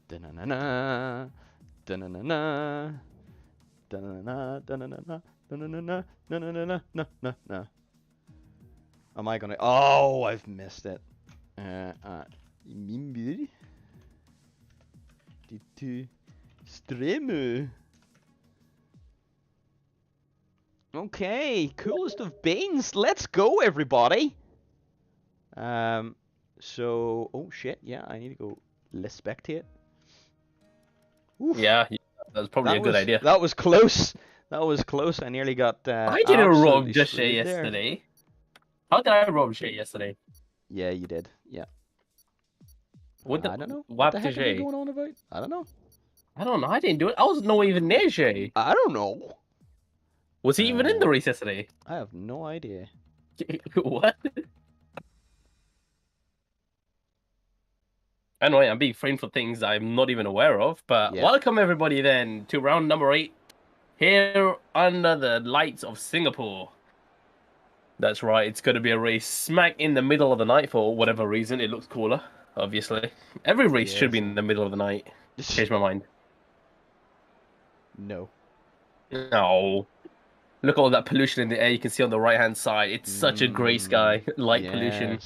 Da-na-na-na, da-na-na-na, da-na-na-na, da-na-na-na, da-na-na-na, na-na-na-na-na-na. Am I gonna? Oh, I've missed it. Mimir. Ditu. Stremu. Okay, coolest of beans. Let's go, everybody. So, oh shit, yeah, I need to go let's spectate. Oof. Yeah, that's probably a good idea. That was close. That was close. I nearly got I didn't rob absolutely Just screwed yesterday. How did I rob Shay yesterday? Yeah, you did. Yeah. What I don't know. What the heck are you going on about? I don't know. I don't know. I didn't do it. I was nowhere even near Shay. I don't know. Was he even in the race yesterday? I have no idea. What? Anyway, I'm being framed for things I'm not even aware of. But welcome everybody then to round number 8 here under the lights of Singapore. That's right. It's going to be a race smack in the middle of the night for whatever reason. It looks cooler, obviously. Every race should be in the middle of the night. Change my mind. No. No. Look at all that pollution in the air you can see on the right-hand side. It's such a grey sky. Light pollution.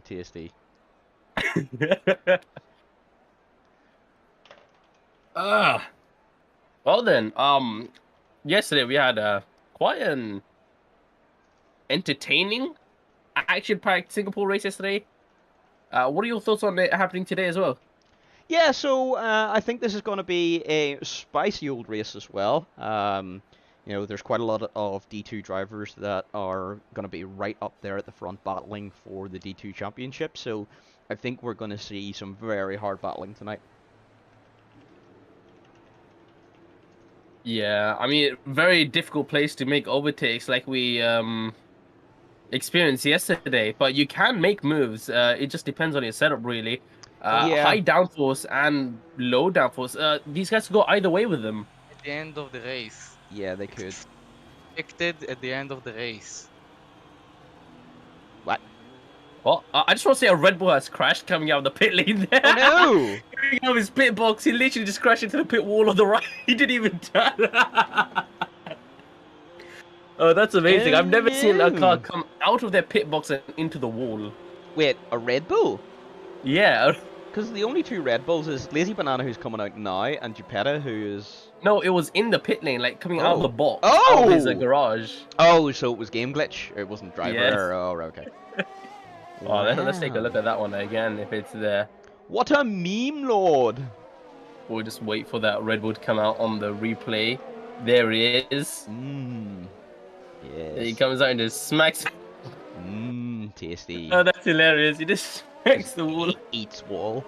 Tasty. Well then, yesterday we had quite an entertaining, action-packed Singapore race yesterday. What are your thoughts on it happening today as well? Yeah, so I think this is going to be a spicy old race as well. You know, there's quite a lot of D2 drivers that are going to be right up there at the front battling for the D2 championship. So I think we're going to see some very hard battling tonight. Yeah, I mean, very difficult place to make overtakes like we experienced yesterday. But you can make moves. It just depends on your setup, really. High downforce and low downforce. These guys go either way with them. At the end of the race. Yeah, they could. Expected at the end of the race. What? Well, I just want to say a Red Bull has crashed coming out of the pit lane there. Oh no! Coming out of his pit box, he literally just crashed into the pit wall on the right. He didn't even turn. Oh, that's amazing. I've never seen a car come out of their pit box and into the wall. Wait, a Red Bull? Yeah. Because the only two Red Bulls is Lazy Banana, who's coming out now, and Geppetta, who is... No, it was in the pit lane, like coming out of the box. Oh! Out of his garage. Oh, so it was game glitch? It wasn't driver error? Oh, okay. Wow. Let's take a look at that one again, if it's there. What a meme, Lord! We'll just wait for that Red Bull to come out on the replay. There he is. Yes. He comes out and just smacks. Tasty. Oh, that's hilarious. He just smacks the wall. Eats wall.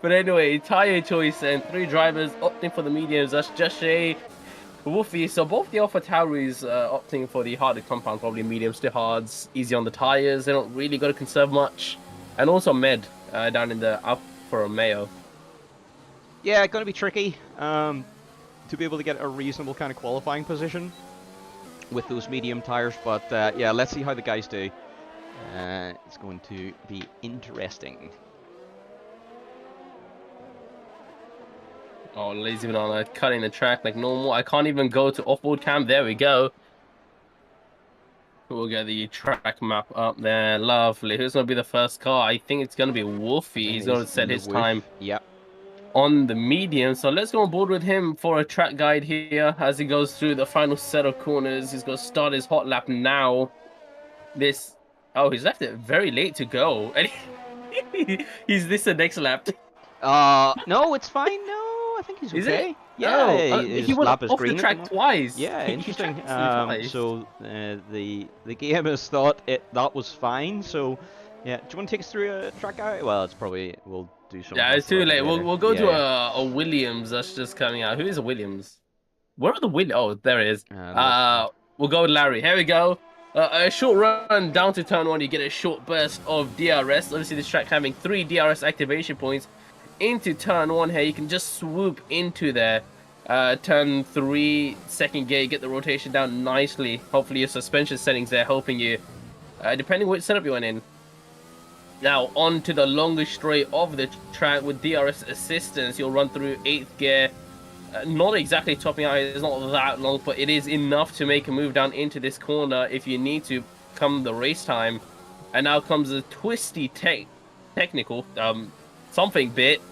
But anyway, tire choice and 3 drivers opting for the mediums. That's Jashay, Wolfie. So both the AlphaTauris opting for the harder compound, probably mediums to hards, easy on the tires. They don't really got to conserve much. And also Med down in the Alfa Romeo. Yeah, going to be tricky to be able to get a reasonable kind of qualifying position with those medium tires. But yeah, let's see how the guys do. It's going to be interesting. Oh, Lazy Banana cutting the track like normal. I can't even go to off-board cam. There we go. We'll get the track map up there. Lovely. Who's going to be the first car? I think it's going to be Wolfie. He's going to set his time on the medium. So let's go on board with him for a track guide here as he goes through the final set of corners. He's going to start his hot lap now. Oh, he's left it very late to go. And he's this the next lap. No, it's fine. No, I think he's okay. Is it? Yeah, he went off the track twice. Yeah, interesting. So the game has thought that was fine. So yeah, do you want to take us through a track guide? Well, it's probably we'll do something. Yeah, it's too late. We'll go to a Williams that's just coming out. Who is a Williams? Where are the Williams? Oh, there it is. We'll go with Larry. Here we go. A short run down to turn 1. You get a short burst of DRS. Obviously, this track having 3 DRS activation points. Into turn 1 here, you can just swoop into there. Turn 3, second gear, get the rotation down nicely. Hopefully your suspension settings there helping you, depending which setup you went in. Now on to the longest straight of the track with DRS assistance. You'll run through 8th gear. Not exactly topping out, it's not that long, but it is enough to make a move down into this corner if you need to come the race time. And now comes a twisty technical something bit,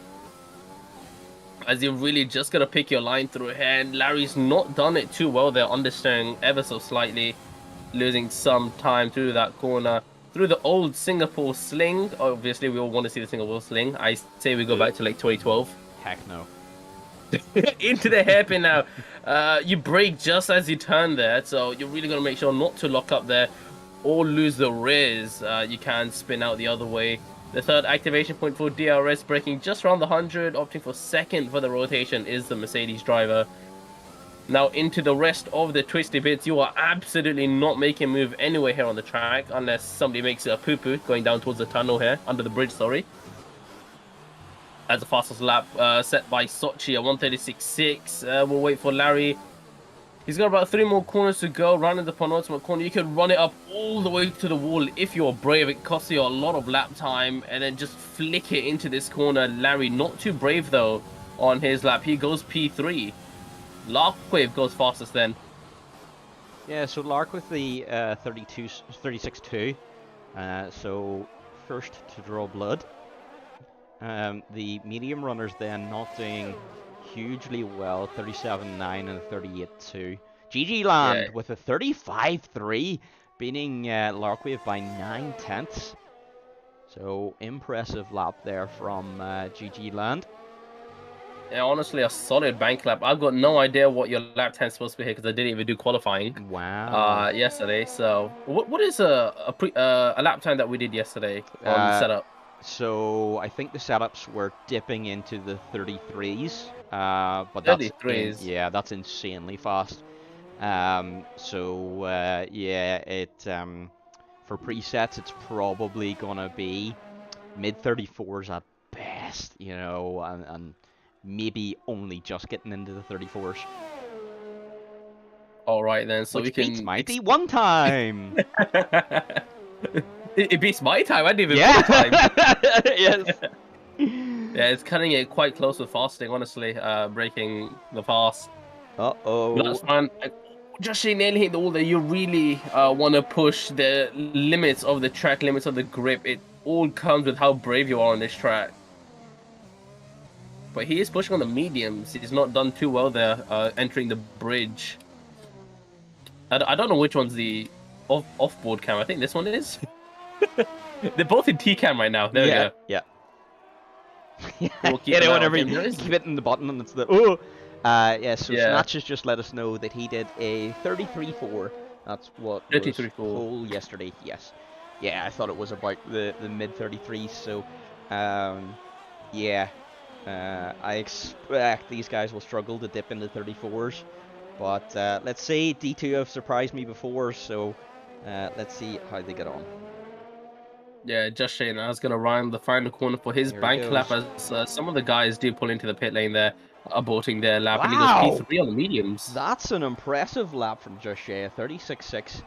as you're really just gonna pick your line through here, and Larry's not done it too well there, understeering ever so slightly, losing some time through that corner. Through the old Singapore sling, obviously we all want to see the Singapore sling. I say we go back to like 2012. Heck no. Into the hairpin now. You brake just as you turn there, so you're really going to make sure not to lock up there or lose the rears. You can spin out the other way. The third activation point for DRS, braking just around the 100, opting for second for the rotation is the Mercedes driver. Now into the rest of the twisty bits. You are absolutely not making a move anywhere here on the track unless somebody makes a poo-poo going down towards the tunnel here, under the bridge, sorry. As the fastest lap set by Sochi at 1:36.6. We'll wait for Larry. He's got about 3 more corners to go. Rounding the penultimate corner, you can run it up all the way to the wall if you're brave. It costs you a lot of lap time, and then just flick it into this corner. Larry not too brave though on his lap. He goes P3. Larkwave goes fastest then. Yeah, so Lark with the 36.2. So first to draw blood. The medium runners then not doing hugely well, 37.9 and a 38.2. GG Land with a 35.3, beating Larkwave by 9/10. So impressive lap there from GG Land. Yeah, honestly, a solid bank lap. I've got no idea what your lap time is supposed to be here because I didn't even do qualifying. Wow. Yesterday. So, what is a lap time that we did yesterday on setup? So I think the setups were dipping into the 33s, but 33s. Yeah, that's insanely fast. Yeah, it for presets it's probably gonna be mid 34s at best, you know, and maybe only just getting into the 34s. All right then, so which we can beats Mighty one time. It beats my time. I didn't even Yeah. time. Yes. Yeah, it's cutting it quite close with fasting, honestly. Breaking the fast. Uh-oh. That's fine. Just nearly hit the wall there. You really want to push the limits of the track, limits of the grip. It all comes with how brave you are on this track. But he is pushing on the mediums. He's not done too well there, entering the bridge. I don't know which one's the off-board cam. I think this one is. They're both in T-cam right now. There we go. Yeah. We'll keep Get it an eye whenever on him. you keep hitting the button and it's the so Yeah. Snatch has just let us know that he did a 33.4. That's what 33.4 pole yesterday. Yes. Yeah, I thought it was about the mid 33s. So, yeah. I expect these guys will struggle to dip into 34s. But let's see, D2 have surprised me before, so let's see how they get on. Yeah, just Shane. I was going to rhyme the final corner for his bank lap as some of the guys do pull into the pit lane there, aborting their lap, and he goes P3 on the mediums. That's an impressive lap from Just Shay, 36.6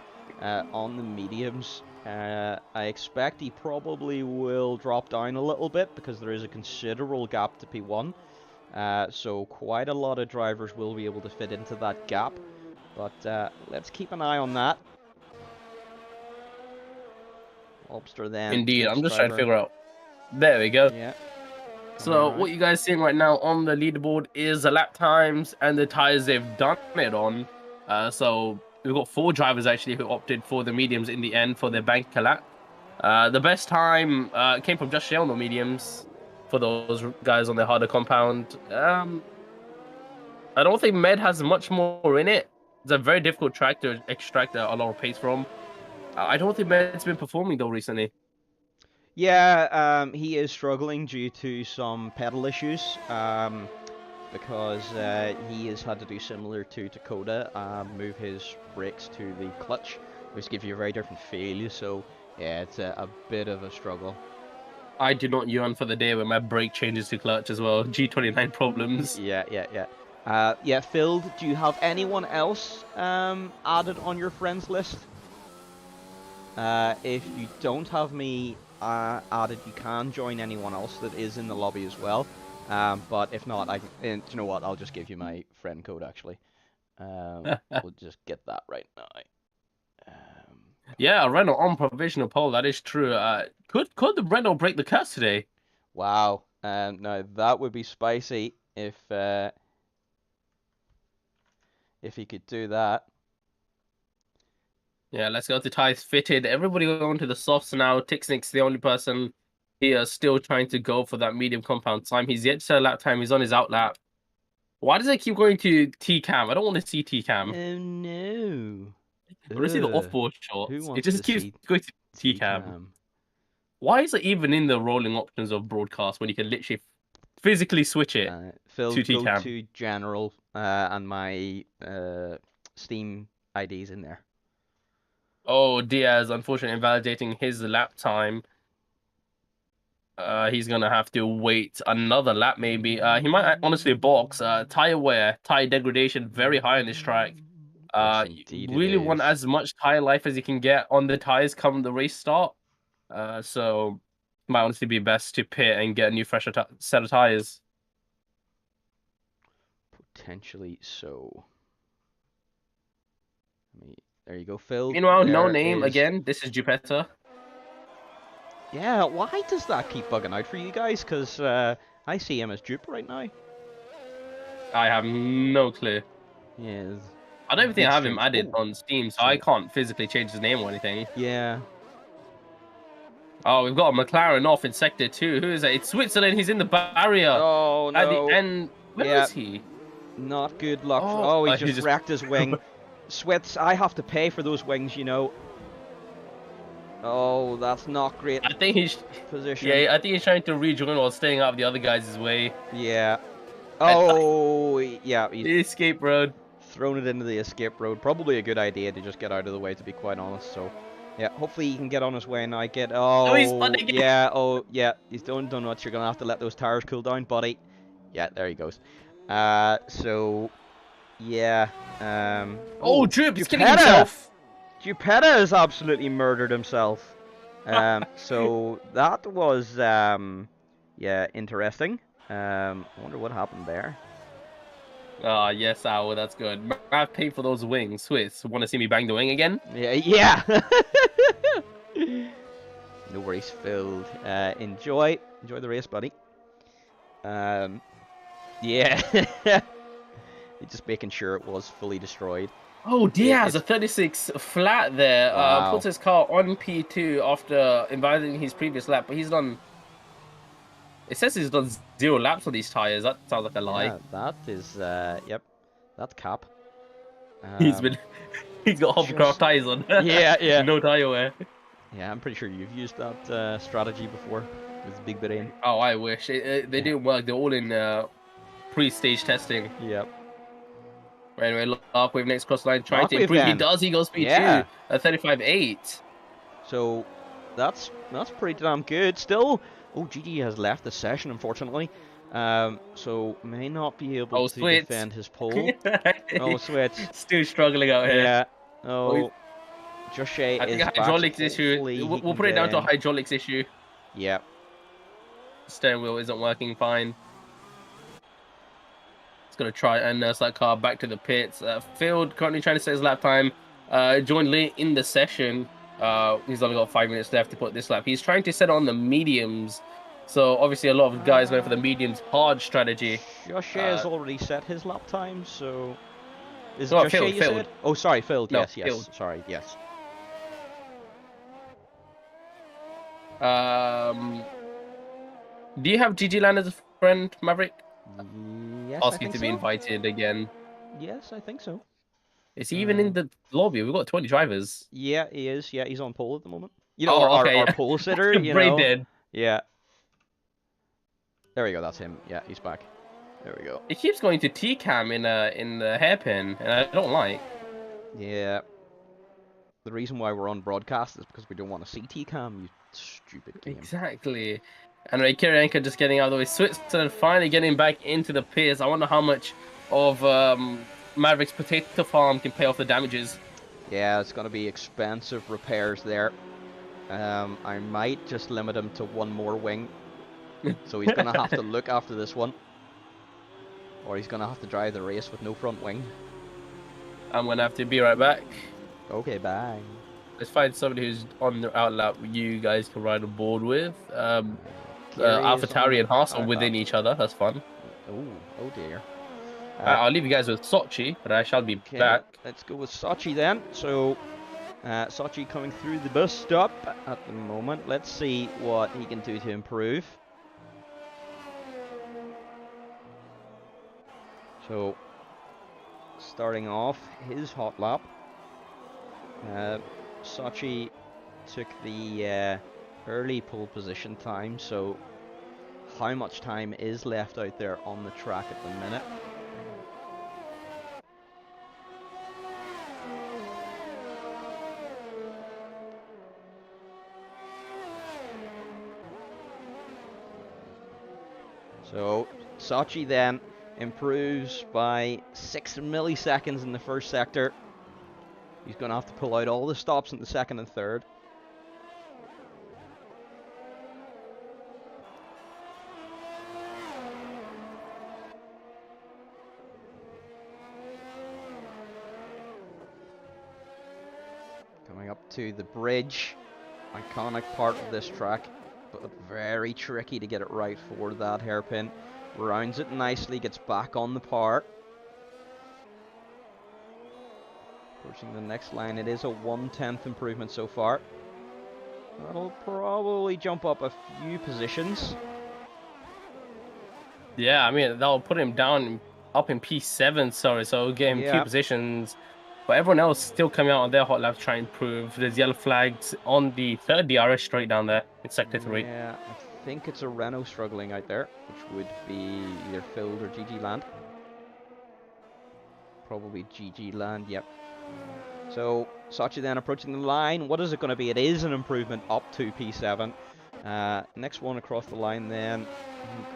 on the mediums. I expect he probably will drop down a little bit because there is a considerable gap to P1. So quite a lot of drivers will be able to fit into that gap. But let's keep an eye on that. Lobster then. Indeed, I'm just trying to figure out. There we go. Yeah. So what you guys seeing right now on the leaderboard is the lap times and the tires they've done it on. So we've got 4 drivers actually who opted for the mediums in the end for their bank lap. The best time came from Just Shay on the mediums for those guys on the harder compound. I don't think Med has much more in it. It's a very difficult track to extract a lot of pace from. I don't think Med's been performing though recently. Yeah, he is struggling due to some pedal issues. Because he has had to do similar to Dakota, move his brakes to the clutch, which gives you a very different feel. So yeah, it's a bit of a struggle. I do not yearn for the day when my brake changes to clutch as well. G29 problems. Yeah. Yeah, Phil, do you have anyone else added on your friends list? If you don't have me added, you can join anyone else that is in the lobby as well. But if not, and you know what? I'll just give you my friend code actually. We'll just get that right now. Yeah, Renault on provisional pole. That is true. Could the Renault break the curse today? Wow. Now that would be spicy if he could do that. Yeah, let's go to ties fitted. Everybody going to the softs now. Tixnick's the only person here still trying to go for that medium compound time. He's yet to set a lap time. He's on his out lap. Why does it keep going to T-cam? I don't want to see T-cam. Oh no. I want to see the off-board shots. Who It wants just to keeps see going to T-cam. Why is it even in the rolling options of broadcast when you can literally physically switch it Phil, to T-cam? go to general and my Steam ID's in there. Oh, Diaz, unfortunately invalidating his lap time. He's gonna have to wait another lap, maybe. He might honestly box. Tire wear, tire degradation, very high on this track. Yes, indeed Really want as much tire life as you can get on the tires come the race start. So might honestly be best to pit and get a new fresher set of tires. Potentially so. There you go, Phil. Meanwhile, no name again. This is Jupiter. Yeah, why does that keep bugging out for you guys? Because I see him as Jupe right now. I have no clue. Yes. I don't even think I have him added on Steam, so I can't physically change his name or anything. Yeah. Oh, we've got a McLaren off in Sector 2. Who is that? It's Switzerland. He's in the barrier. Oh, no. At the end. Where is he? Not good luck. Oh, he just wrecked his wing. Swits, I have to pay for those wings, you know. Oh, that's not great. I think he's position. Yeah, I think he's trying to rejoin while staying out of the other guys' way. Yeah. Oh, yeah. The escape road. Thrown it into the escape road. Probably a good idea to just get out of the way, to be quite honest. So, yeah. Hopefully he can get on his way and I get. Oh, he's spinning. Yeah. Oh, yeah. He's done much. You're gonna have to let those tires cool down, buddy. Yeah. There he goes. So, yeah. Oh, Jupe's killing himself. Jupetta has absolutely murdered himself. So that was yeah, interesting. I wonder what happened there. Ah, yes, Owl, that's good. I've paid for those wings. Swiss, want to see me bang the wing again? Yeah. No worries, Phil. Enjoy the race, buddy. Yeah. Just making sure it was fully destroyed. Oh, Diaz, a 36 flat there. Wow. Puts his car on P2 after inviting his previous lap, but he's done. It says he's done 0 laps on these tires. That sounds like a lie. Yeah, that is, yep, that's cap. He's got hovercraft tires on. Yeah. No tire wear. Yeah, I'm pretty sure you've used that strategy before with Big Brain. Oh, I wish. They didn't work. They're all in pre-stage testing. Yep. Right anyway, Lockwave next cross line trying to improve. He does. He goes P2 at 35.8. So that's pretty damn good. Still, oh, GG has left the session, unfortunately. So may not be able to defend his pole. Oh, Switch. Still struggling out here. Yeah. Oh, Josh is I think a hydraulics issue. We'll put it down to a hydraulics issue. Yeah. Steering wheel isn't working fine. It's going to try and nurse that car back to the pits. Field currently trying to set his lap time. Joined late in the session. He's only got 5 minutes left to put this lap. He's trying to set on the mediums. So obviously a lot of guys going for the mediums hard strategy. Josh has already set his lap time, so... Is it no, Josh you said? Oh, sorry, Phil. No, yes. Field. Sorry, yes. Do you have GG Land as a friend, Maverick? Yes, Ask you to be invited again. Yes, I think so. Is he even in the lobby? We've got 20 drivers. Yeah, he is. Yeah, he's on pole at the moment. You know, our pole sitter, you Brain know. dead. Yeah. There we go, that's him. Yeah, he's back. There we go. He keeps going to T-cam in the hairpin, and I don't like. Yeah. The reason why we're on broadcast is because we don't want to see T-cam, you stupid game. Exactly. And Kirienko just getting out of the way. Switzerland finally getting back into the pits. I wonder how much of Maverick's potato farm can pay off the damages. Yeah, it's going to be expensive repairs there. I might just limit him to one more wing. So he's going to have to look after this one. Or he's going to have to drive the race with no front wing. I'm going to have to be right back. Okay, bye. Let's find somebody who's on the outlap you guys can ride on board with. Kerry is AlphaTauri and Haas are on within each other. That's fun. Oh dear. I'll leave you guys with Sochi, but I shall be back. Let's go with Sochi then. So, Sochi coming through the bus stop at the moment. Let's see what he can do to improve. So, starting off his hot lap. Sochi took the early pole position time, so how much time is left out there on the track at the minute? So Sochi then improves by 6 milliseconds in the first sector. He's going to have to pull out all the stops in the second and third. Coming up to the bridge, iconic part of this track, but very tricky to get it right for that hairpin. Rounds it nicely, gets back on the par. Approaching the next line, it is a 1/10 improvement so far. That'll probably jump up a few positions. Yeah, I mean, that'll put him down, up in P7, sorry, so it'll get him 2 positions. But everyone else still coming out on their hot lap to try and improve. There's yellow flags on the third DRS straight down there in Sector 3. Yeah, I think it's a Renault struggling out there, which would be either Filled or GG Land. Probably GG Land, yep. So, Sochi then approaching the line. What is it going to be? It is an improvement up to P7. Next one across the line then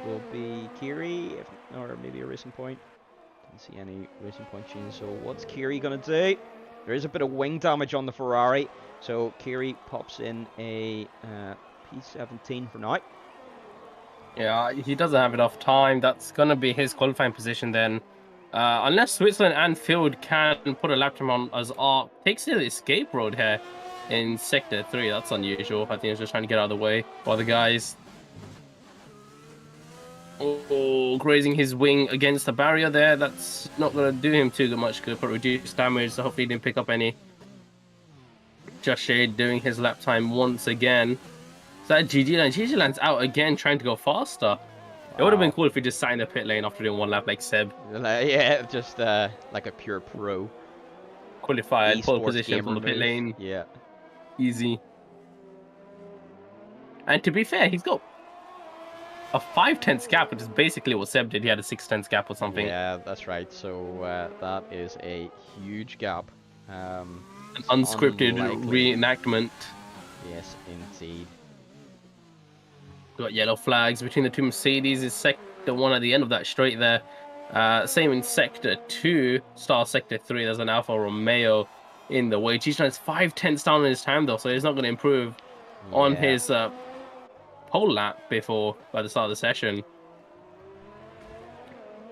will be Kiri, or maybe a Racing Point. Didn't see any Racing Point change. So what's Kiri going to do? There is a bit of wing damage on the Ferrari. So Kiri pops in a P17 for now. Yeah, he doesn't have enough time. That's going to be his qualifying position then. Unless Switzerland and Field can put a lap time on as ARC takes the escape road here in Sector 3. That's unusual. I think he's just trying to get out of the way for the guys. Oh, grazing his wing against the barrier there. That's not going to do him too much good, but reduce damage, so hopefully he didn't pick up any. Just Shade doing his lap time once again. So that GG Land. GG Land's out again trying to go faster. It would have been cool if he just sat in the pit lane after doing one lap like Seb. Yeah, just like a pure pro. Qualified, pole position from the pit lane. Yeah. Easy. And to be fair, he's got a 5/10 gap, which is basically what Seb did. He had a 6/10 gap or something. Yeah, that's right. So that is a huge gap. An unscripted reenactment. Yes, indeed. Got yellow flags between the two Mercedes. Is Sector 1 at the end of that straight there. Same in Sector 2. Star Sector 3, there's an Alfa Romeo in the way. G-Shine 5/10 down in his time though, so he's not going to improve on his pole lap by the start of the session.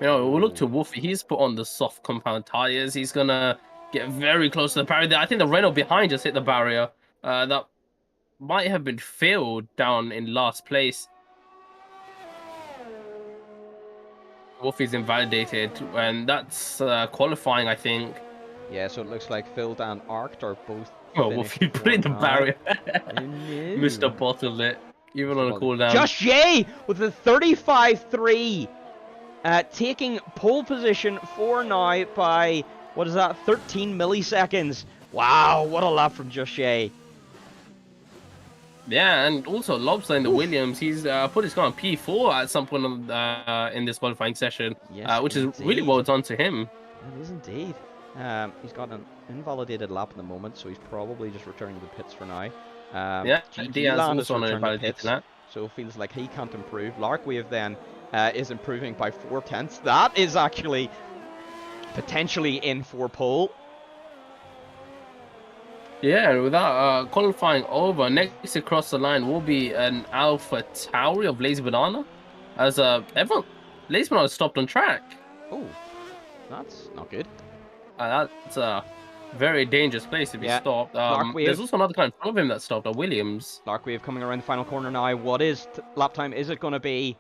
You know, we'll look to Wolfie. He's put on the soft compound tires. He's going to get very close to the barrier. I think the Renault behind just hit the barrier. That might have been Phil down in last place. Wolfie's invalidated, and that's qualifying, I think. Yeah, so it looks like Phil and Arced are both. Oh, Wolfie put in the barrier. Mr. Bottlenet, even on a cooldown. Just Jay with the 35-3, taking pole position for now by, what is that, 13 milliseconds. Wow, what a lap from Just Jay. Yeah, and also Lobster in the Williams, he's put his car on P4 at some point in this qualifying session, which is really well done to him. It is indeed. He's got an invalidated lap at the moment, so he's probably just returning to the pits for now. Yeah, Diaz also on an invalidated lap. So it feels like he can't improve. Larkwave then is improving by 4/10. That is actually potentially in for pole. Yeah, and without qualifying over, next across the line will be an Alpha Tauri of Lazy Banana. As everyone, Lazy Banana stopped on track. Oh, that's not good. That's a very dangerous place to be Yeah, stopped. Lark There's Wave. also another car in front of him that stopped, a Williams. Lark Wave coming around the final corner now. What is lap time? Is it going to be?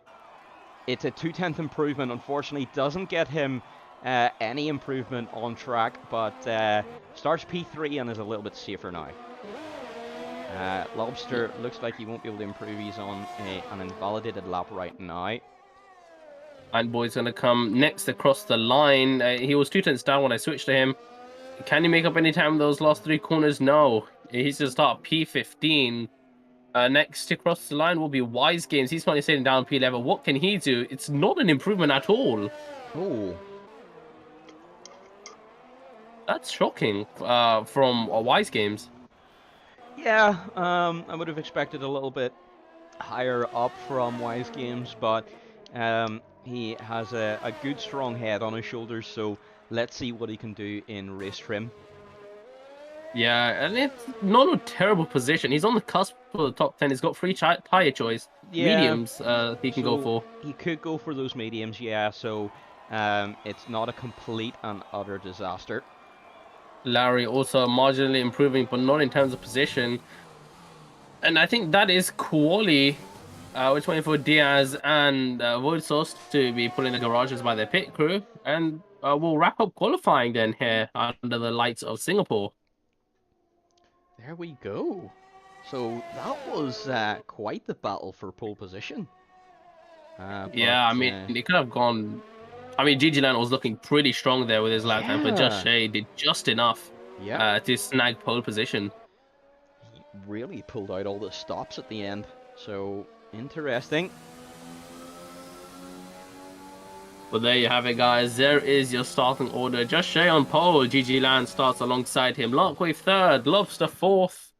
It's a 2/10 improvement. Unfortunately, doesn't get him any improvement on track, but starts P3 and is a little bit safer now. Lobster looks like he won't be able to improve. He's on an invalidated lap right now. And Boy's going to come next across the line. He was 2 tenths down when I switched to him. Can he make up any time in those last 3 corners? No. He's going to start P15. Next across the line will be Wise Games. He's finally sitting down P11. What can he do? It's not an improvement at all. Oh. That's shocking from Wise Games. Yeah, I would have expected a little bit higher up from Wise Games, but he has a good strong head on his shoulders, so let's see what he can do in race trim. Yeah, and it's not a terrible position. He's on the cusp of the top 10. He's got 3 tire choice. Yeah, Mediums he can go for. He could go for those mediums, yeah, so it's not a complete and utter disaster. Larry also marginally improving, but not in terms of position. And I think that is quality. We're waiting for Diaz and Woodsauce to be pulling the garages by their pit crew. And we'll wrap up qualifying then here under the lights of Singapore. There we go. So that was quite the battle for pole position. Yeah, I mean, it could have gone. I mean, Gigi Land was looking pretty strong there with his lap time, but Just Shay did just enough to snag pole position. He really pulled out all the stops at the end. So, interesting. But there you have it, guys. There is your starting order. Just Shay on pole. Gigi Land starts alongside him. Larkwave third. Lobster fourth.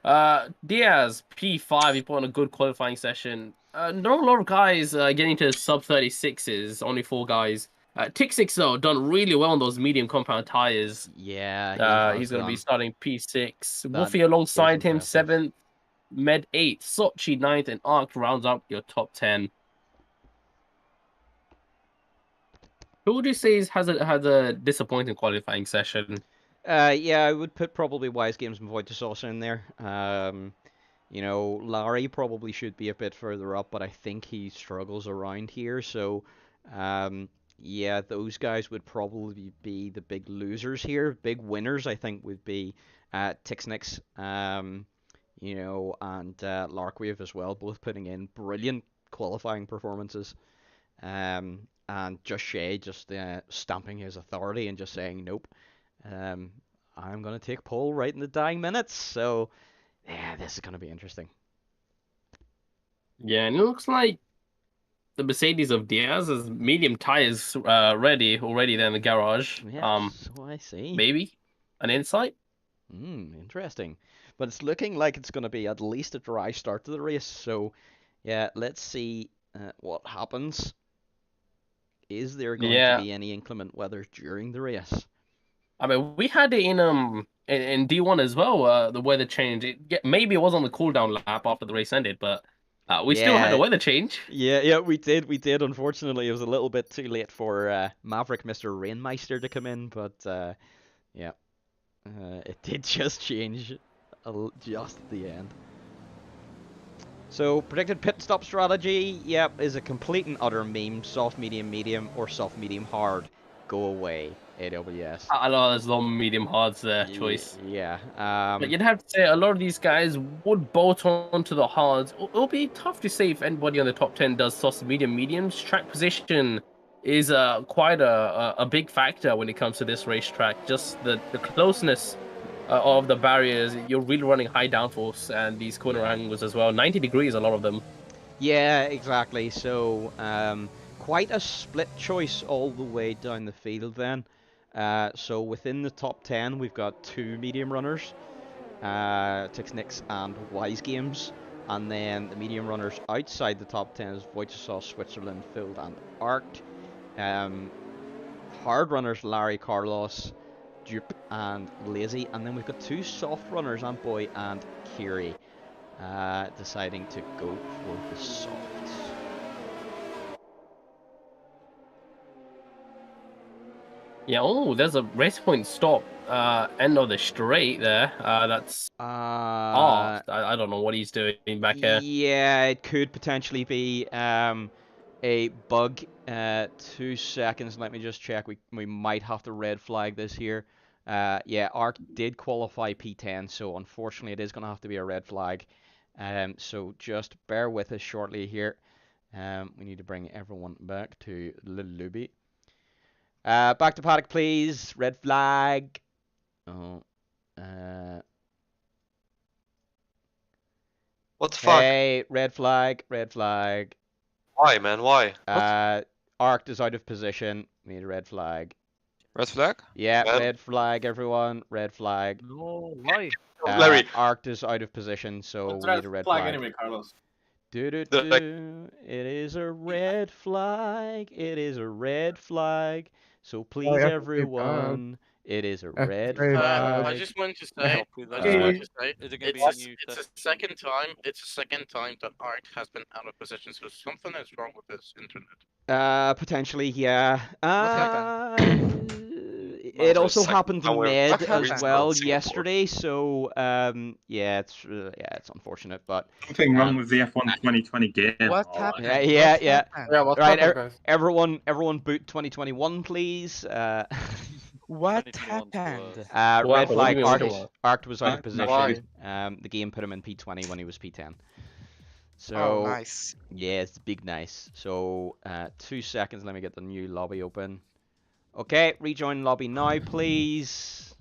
Diaz P5. He put on a good qualifying session. Not a lot of guys getting to sub 36s. Only 4 guys. Tick6 though done really well on those medium compound tires. Yeah, he's going to be starting P6. That Woofy alongside him impressive. 7th. Med 8th. Sochi 9th, and Arc rounds up your top 10. Who would you say has a disappointing qualifying session? Yeah, I would put probably Wise Games and Void to Saucer in there. You know, Larry probably should be a bit further up, but I think he struggles around here. So, yeah, those guys would probably be the big losers here. Big winners, I think, would be Tixnix, you know, and Larkwave as well, both putting in brilliant qualifying performances. And Just Shay just stamping his authority and just saying, nope, I'm going to take pole right in the dying minutes. So, yeah, this is going to be interesting. Yeah, and it looks like the Mercedes of Diaz has medium tires ready already there in the garage. Yeah, so I see. Maybe an insight? Interesting. But it's looking like it's going to be at least a dry start to the race. So, yeah, let's see what happens. Is there going to be any inclement weather during the race? I mean, we had it in D1 as well. The weather change. Maybe it was on the cooldown lap after the race ended, but we still had a weather change. Yeah, we did. Unfortunately, it was a little bit too late for Maverick Mr. Rainmeister to come in, but yeah, it did just change just at the end. So, predicted pit stop strategy, yep, is a complete and utter meme. Soft, medium, medium, or soft, medium, hard. Go away, AWS. I know there's no medium hards there choice. Yeah. But you'd have to say a lot of these guys would bolt onto the hards. It'll be tough to say if anybody on the top 10 does soft, medium, mediums. Track position is quite a big factor when it comes to this racetrack. Just the closeness of the barriers. You're really running high downforce and these corner angles as well. 90 degrees, a lot of them. Yeah, exactly. So, quite a split choice all the way down the field then. So within the top 10, we've got 2 medium runners, Tixnix and Wise Games. And then the medium runners outside the top 10 is Wojciech, Switzerland, Field, and Arc. Hard runners, Larry, Carlos, Dupe and Lazy, and then we've got 2 soft runners, Antboy and Kiri, deciding to go for the softs. Yeah, oh, there's a race point stop end of the straight there. That's I don't know what he's doing back here. Yeah, it could potentially be a bug. 2 seconds, let me just check. We might have to red flag this here. Yeah, Ark did qualify P10, so unfortunately it is going to have to be a red flag. So just bear with us shortly here. We need to bring everyone back to the lobby. Back to paddock, please. Red flag. Oh. What the fuck? Hey, red flag, red flag. Why, man? Why? Arc is out of position. We need a red flag. Red flag? Yeah, Man. red flag, everyone. Red flag. No, why? Larry. Arc is out of position, so we need a red flag. Anyway, Carlos. It is a red flag. It is a red flag. So please, everyone, it is a red flag. I just wanted to say, it's a second time. It's the second time that Art has been out of position. So something is wrong with this internet. Potentially, yeah. happened? It also happened to Med What as happened? well yesterday, so yeah, it's unfortunate, but Something wrong with the F1 2020 game. What happened? yeah. What Right, happened, guys? everyone boot 2021, please. What happened? Red What flag. do you mean, Arc was out of position. Why? The game put him in P20 when he was P10. So Oh, nice. yeah, it's big nice. So 2 seconds. Let me get the new lobby open. Okay, rejoin lobby now, please.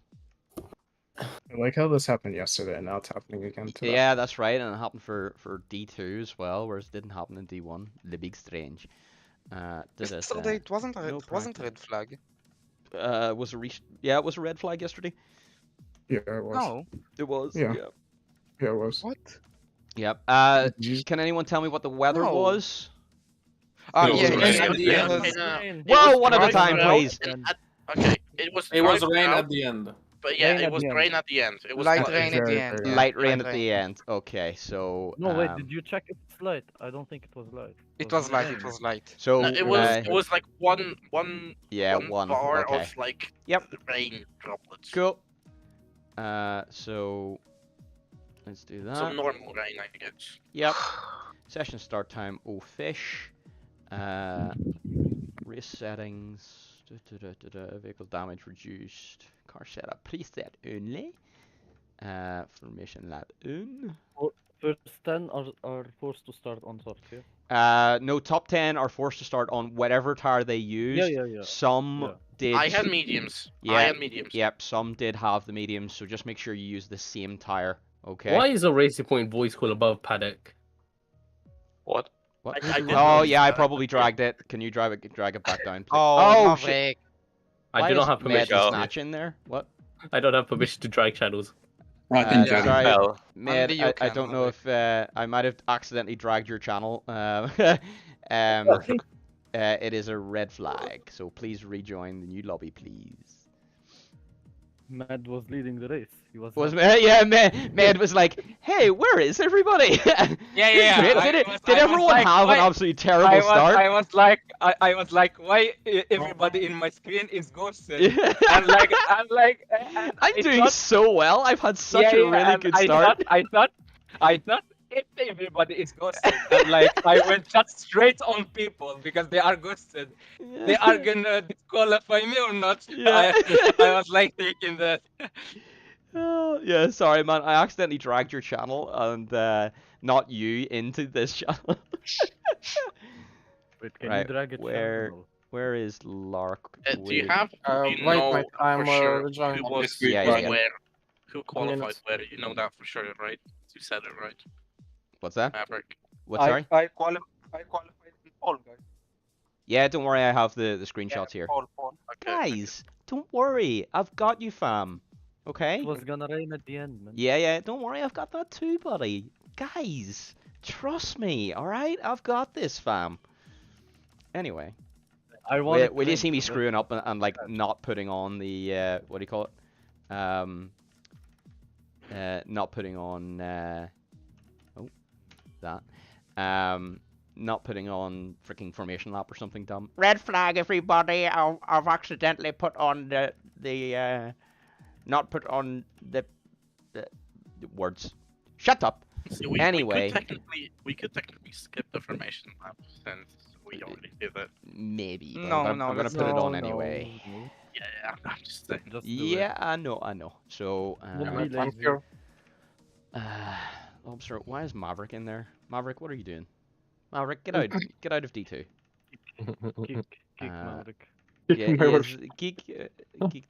I like how this happened yesterday and now it's happening again today. Yeah, that's right, and it happened for D2 as well, whereas it didn't happen in D1. The big strange. Yesterday it wasn't a red flag. It was a red flag yesterday. Yeah, it was. No. It was. Yeah. Yeah, it was. What? Yep. Can anyone tell me what the weather No. was? Oh, It was yeah, rain yeah, at the yeah, end. it was- Whoa, one at a dry time, out please. Okay, it was rain out, at the end. but yeah, Rain it at was the end. rain at the end. It was Light dry. rain at the end. Very yeah, Light rain light at the end. Okay, so. No, wait, did you check if it's light? I don't think it was light. It was light. It was light. So. No, it was like one Yeah, one. bar Okay. of like Yep. rain droplets. Cool. So. Let's do that. So normal rain, I guess. Yep. Session start time. Oh, fish. Race settings. Vehicle damage reduced. Car setup preset only. Formation lab on. First 10 are forced to start on soft, yeah? No, top 10 are forced to start on whatever tire they use. Yeah. Some did. I had mediums. Yeah. I had mediums. Yep, some did have the mediums, so just make sure you use the same tire. Okay. Why is a Racing Point voice call above paddock? What? What? I didn't Oh notice yeah, I that. probably dragged it. Can you drag it back down, please? Oh, shit. Maverick. I Why do is not have Med permission. to- Snatch in there? What? I don't have permission to drag channels. I can Sorry. drag it. Hell. Med, Only you I can, don't know Maverick. if I might have accidentally dragged your channel. It is a red flag, so please rejoin the new lobby, please. Mad was leading the race. He was. Med was like, hey, where is everybody? Yeah. Did everyone have an absolutely terrible start? I was like, why everybody in my screen is ghosted? I'm like, I'm doing so well. I've had such a really good start. I thought if everybody is ghosted, and like I went just straight on people because they are ghosted. They are gonna disqualify me or not? Yeah. I was like thinking that. Oh, yeah, sorry, man. I accidentally dragged your channel and not you into this channel. Wait, can Right, you drag it? where is Lark? Do you have? Wait, You know wait, I'm for sure rejoining. who was Yeah. where, who qualified minutes. where? You know that for sure, right? You said it right, What's that? Maverick. What? Sorry? I qualified in all, guys. Yeah, don't worry. I have the screenshots here. All. Okay. Guys, don't worry. I've got you, fam. Okay? It was gonna rain at the end, man. Yeah. Don't worry. I've got that too, buddy. Guys, trust me. All right? I've got this, fam. Anyway. I want. Will you see me screwing up and like not putting on the what do you call it? Not putting on not putting on freaking formation lap or something dumb. Red flag, everybody! I've accidentally put on the not put on the words. Shut up. See, Anyway, we could technically skip the formation map since we already did it. Maybe. But No, I'm no, gonna let's put it No, on no, anyway. no. Yeah, I'm just saying. Just do Yeah, I know. So, Don't be Thank lazy. you. I'm sorry. Why is Maverick in there? Maverick, what are you doing? Maverick, get out of D2. Kick Uh, Maverick. Yeah, yes, kick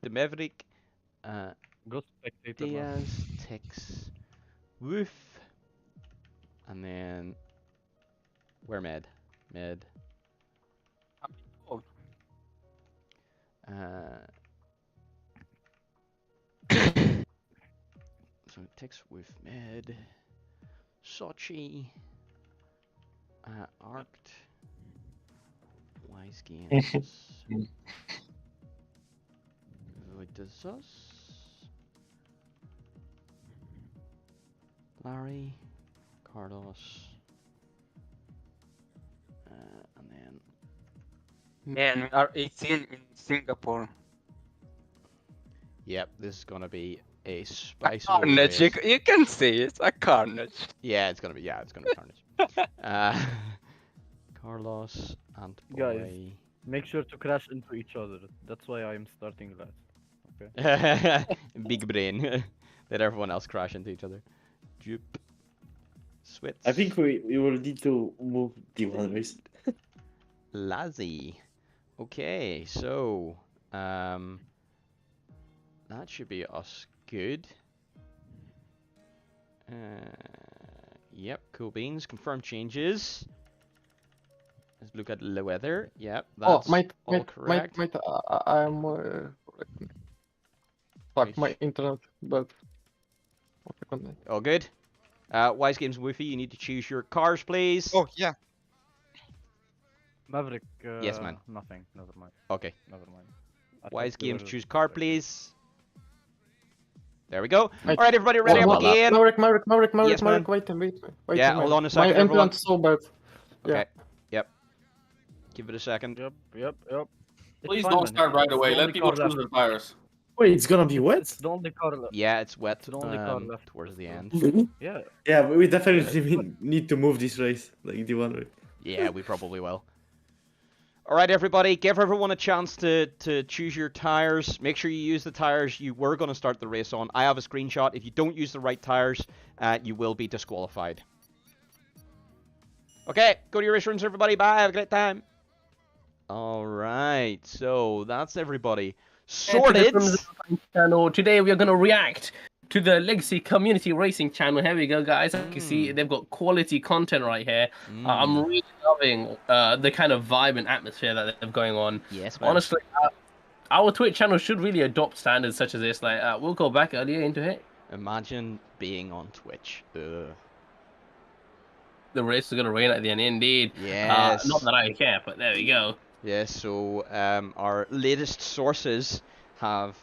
the Maverick. Go spectator. Diaz takes Woof, and then where Med? Oh. So it takes Woof, Med, Sochi, Arced, Wise Games, Voidesus, Larry, Carlos, and then Man, we are 18 in Singapore. yep, this is gonna be a spicy Carnage, race. you can say it's a carnage. Yeah, it's gonna be carnage. Carlos and Guys. boy. Make sure to crash into each other. That's why I'm starting last. Okay. Big brain. Let everyone else crash into each other. Jup. Switch. I think we will need to move D1 race. Lazzy. Okay, so that should be us good. Yep, cool beans. Confirm changes. Let's look at the weather. Yep, that's all correct. I'm fuck my internet, but All good. Wise Games Woofy, you need to choose your cars, please. Oh, yeah. Maverick. Yes, man. Nothing. Never mind. Okay. Never mind. I Wise thought they Games, were- choose car, please. There we go. Right. All right, everybody, ready Oh, up again? Maverick, Yes, man. wait, Yeah, hold on a second, My everyone. implant so bad. Okay. Yep. Give it a second. Yep. It's Please fine, don't man. start right It's away. the Let only people car choose left. their tires. Wait, it's gonna be wet? It's the only car left. Yeah, it's wet. It's the only car left. Towards the end. Yeah. Yeah, but we definitely need to move this race, like D1 race. Yeah, we probably will. All right, everybody, give everyone a chance to choose your tires. Make sure you use the tires you were going to start the race on. I have a screenshot. If you don't use the right tires, you will be disqualified. Okay, go to your race rooms, everybody. Bye. Have a great time. All right, so that's everybody sorted. Channel. Today we are going to react to the Legacy Community Racing channel. Here we go, guys. As you can see, they've got quality content right here. I'm really loving the kind of vibe and atmosphere that they're going on. Yes, man. Honestly, our Twitch channel should really adopt standards such as this. Like, we'll go back earlier into it. Imagine being on Twitch. Ugh. The race is going to rain at the end, indeed. Yes. Not that I care, but there we go. Yes, so our latest sources have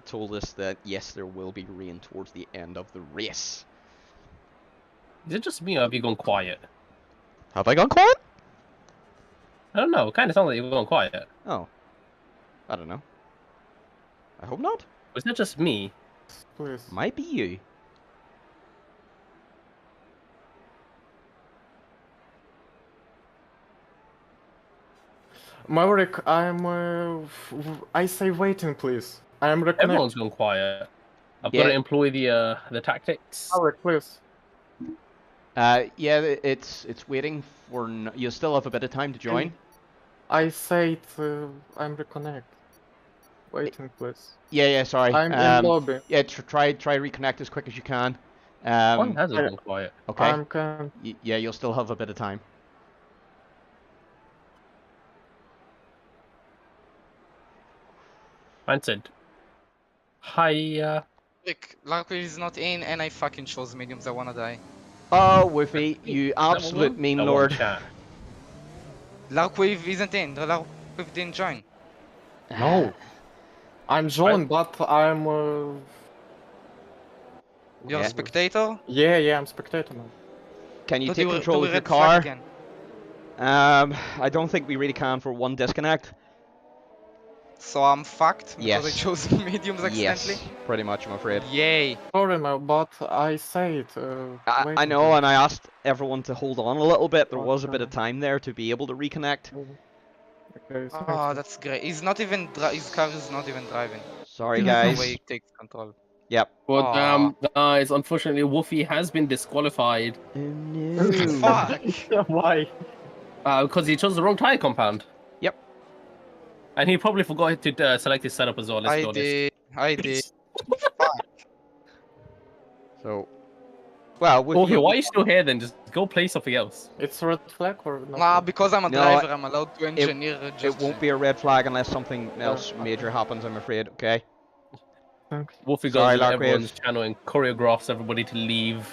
told us that, yes, there will be rain towards the end of the race. Is it just me or have you gone quiet? Have I gone quiet? I don't know. It kind of sounds like you've gone quiet. Oh. I don't know. I hope not. Was that just me? Please. Might be you. Maverick, I say waiting, please. I am reconnecting. Everyone's gone quiet. I've Yeah. got to employ the tactics. Maverick, please. Yeah, it's waiting for... You still have a bit of time to join. I said I'm reconnect. Waiting, please. Yeah, sorry. I'm in lobby. Yeah, try reconnect as quick as you can. One hasn't gone quiet. Okay. Can... Yeah, you'll still have a bit of time. Mine said, hi. Look, Larkwave is not in, and I fucking chose mediums. I wanna die. Oh, Woofy, you absolute meme lord. Larkwave isn't in. Lockwave didn't join. No. I'm joined, but I'm. You're a spectator? Yeah, I'm spectator now. Can you But take you were- control do of we your red flag car? again? I don't think we really can for one disconnect. So I'm fucked because I Yes. chose mediums accidentally? Yes, pretty much, I'm afraid. Yay. Sorry, man, but I say it. I know, and I asked everyone to hold on a little bit. There was a bit of time there to be able to reconnect. Okay, Oh, that's great. He's not even his car is not even driving. Sorry, There's guys. no way he takes control. Yep. But guys, unfortunately, Wolfie has been disqualified. Oh, no. Fuck! Why? Because he chose the wrong tire compound. Yep. And he probably forgot to select his setup as well. Let's be honest. I did. So, well, with Wolfie, you, why are you still here then? Just go play something else. It's red flag or not? Nah, because I'm a No, driver, I'm allowed to engineer. it won't be a red flag unless something else major happens, I'm afraid, okay? Thanks. Wolfie Sorry, goes on Larkwave. everyone's channel and choreographs everybody to leave.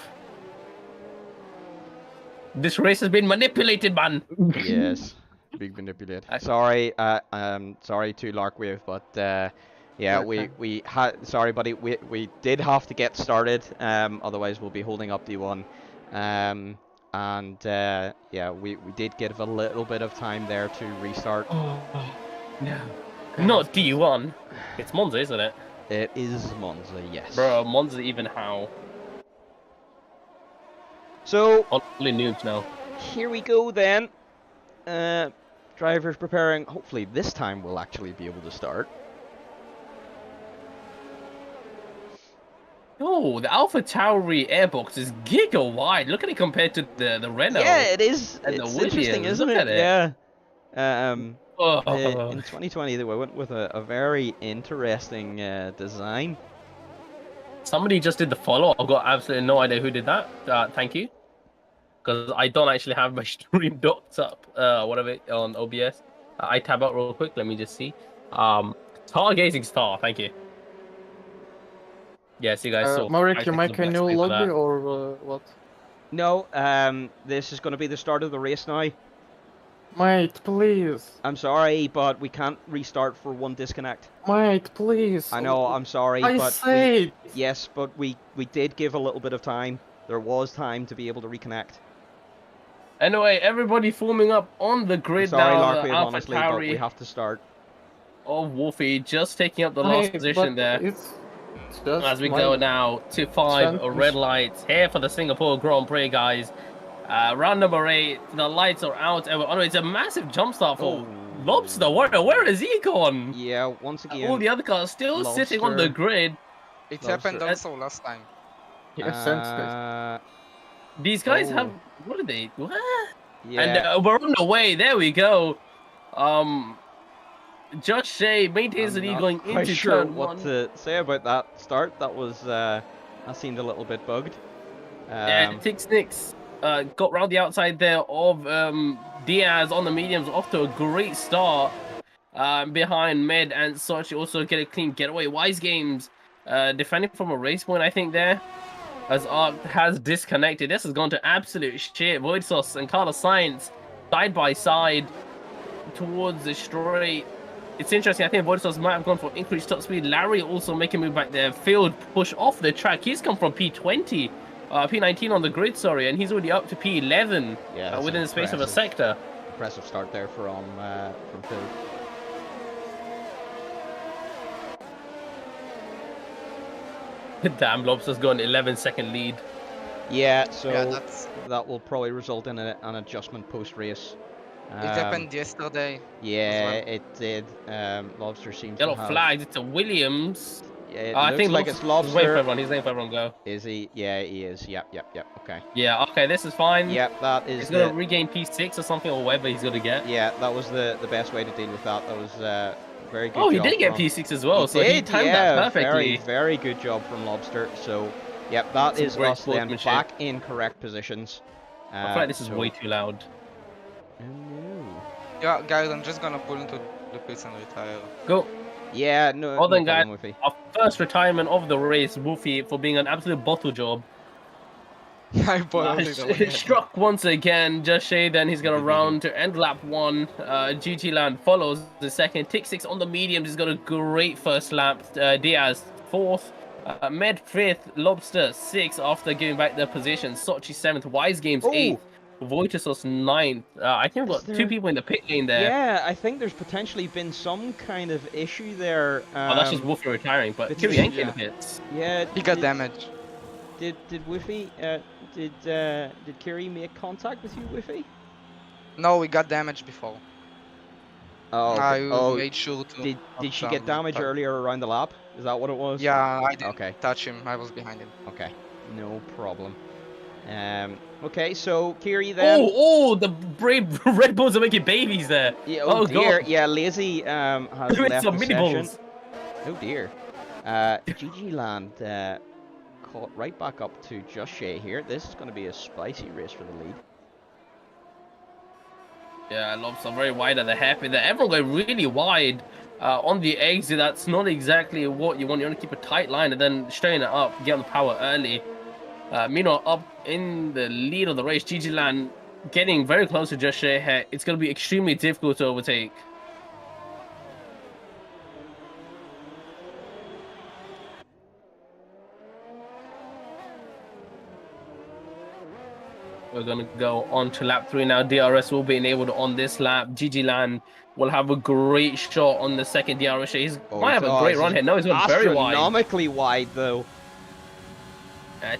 This race has been manipulated, man. Yes. Big manipulate. Sorry, sorry to Larkwave, but yeah, we had buddy, we did have to get started. Otherwise we'll be holding up D1. Yeah, we did give a little bit of time there to restart. Oh no, not D1. It's Monza, isn't it? It is Monza, yes. Bro, Monza even how? So only noobs now. Here we go then. Drivers preparing. Hopefully this time we'll actually be able to start. Oh, the Alpha Tauri airbox is giga wide. Look at it compared to the Renault. Yeah, it is. And It's the interesting, Williams. isn't Look it? at it. Yeah. In 2020 they went with a very interesting design. Somebody just did the follow. I've got absolutely no idea who did that. Thank you. Because I don't actually have my stream docked up, whatever, on OBS. I tab out real quick. Let me just see. Stargazing Star. Thank you. Yes, you guys saw. Marek, you make a new lobby or what? No, this is going to be the start of the race now. Mate, please. I'm sorry, but we can't restart for one disconnect. Mate, please. I know, I'm sorry, but yes, but we did give a little bit of time. There was time to be able to reconnect. Anyway, everybody forming up on the grid sorry, now. Larkwave, honestly, but we have to start. Oh, Wolfie just taking up the last position there. As we go now to 5 red lights here for the Singapore Grand Prix, guys. Round number 8, the lights are out. Oh, it's a massive jump start for Lobster. Where is he gone? Yeah, once again. All the other cars still sitting on the grid. It happened also last time. These guys have... What are they? What? Yeah. And we're on the way. There we go. Josh Shea maintains the lead going into sure turn what 1. to say about that start. That was that seemed a little bit bugged. Tick Snicks got round the outside there of Diaz on the mediums, off to a great start behind Med and Sochi. Also get a clean getaway. Wise Games defending from a race point, I think, there. As Arc has disconnected. This has gone to absolute shit. Void Sauce and Carlos Sainz side by side towards the straight. It's interesting. I think Void Sauce might have gone for increased top speed. Larry also making a move back there. Field push off the track. He's come from P20, P19 on the grid, sorry, and he's already up to P11 within the space of a sector. Impressive start there from Phil. Damn, Lobster's got an 11-second lead. Yeah, so that will probably result in an adjustment post-race. It happened yesterday. Yeah, it did. Lobster seems Yellow to have... flags. It's a Williams. Yeah, I think like it's Lobster. He's waiting for everyone. He's waiting for everyone to go. Is he? Yeah, he is. Yep. Okay. Yeah. Okay. This is fine. Yep. That is. He's gonna regain P6 or something, or whatever he's gonna get. Yeah, that was the best way to deal with that. That was very good. Oh, he did get P6 as well, so he timed that perfectly. Very good job from Lobster. So, yep, that is us then back in correct positions. I feel like this is way too loud. Oh no. Yeah, guys, I'm just gonna pull into the pits and retire. Go. Yeah, no. Well then, guys, our first retirement of the race, Wolfie, for being an absolute bottle job. I boiled it away. Struck once again, Just Shay, then he's gonna round to end lap 1. GG Land follows the second. Tick 6 on the mediums, he's got a great first lap. Diaz 4th. Med 5th, Lobster 6th after giving back their position. Sochi 7th, Wise Games 8th. Voitusos 9th. I think we've got 2 people in the pit lane there. Yeah, I think there's potentially been some kind of issue there. Oh, that's just Woofy retiring, but Kiri ain't in the pits. Yeah, he got damaged. Did Woofy, did Kiri make contact with you, Woofy? No, we got damaged before. Oh, made sure to. Did she get damaged earlier around the lap? Is that what it was? Yeah, I didn't touch him. I was behind him. Okay, no problem. Okay, so Kiri then. Oh, the brave Red Bulls are making babies there. Yeah, oh dear. God. Yeah, Lazy has left some the mini session. balls. Oh dear. GG Land caught right back up to Just Shay here. This is going to be a spicy race for the lead. Yeah, Lobster very wide at the hairpin there. Everyone going really wide on the exit. That's not exactly what you want. You want to keep a tight line and then straighten it up, get on the power early. Meanwhile, up in the lead of the race, GG Land getting very close to Just Shay here. It's going to be extremely difficult to overtake. We're going to go on to lap 3 now. DRS will be enabled on this lap. GG Land will have a great shot on the second DRS. He might have a great run here. No, he's going very wide. Astronomically wide, though.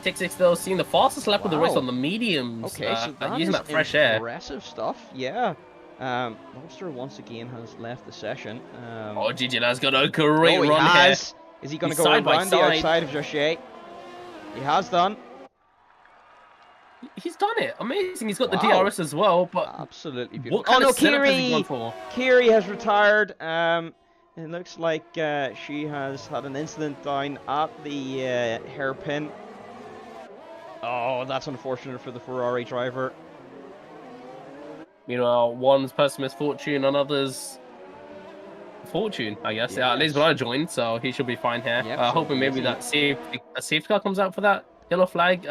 Tick 6 though, seeing the fastest lap of the race on the mediums. Okay, so that using is that fresh air. Impressive stuff, yeah. Lobster once again has left the session. Oh, GG Land's got a great run here. Is he going to go around the outside of Just Shay? He has done. He's done it. Amazing. He's got the DRS as well, but absolutely beautiful. What kind of setup has he gone for? Kiri has retired. It looks like she has had an incident down at the hairpin. Oh, that's unfortunate for the Ferrari driver. One's person's misfortune, another's fortune, I guess. Yeah, at least when I joined, so he should be fine here. Yep, hoping maybe that safety car comes out for that yellow flag.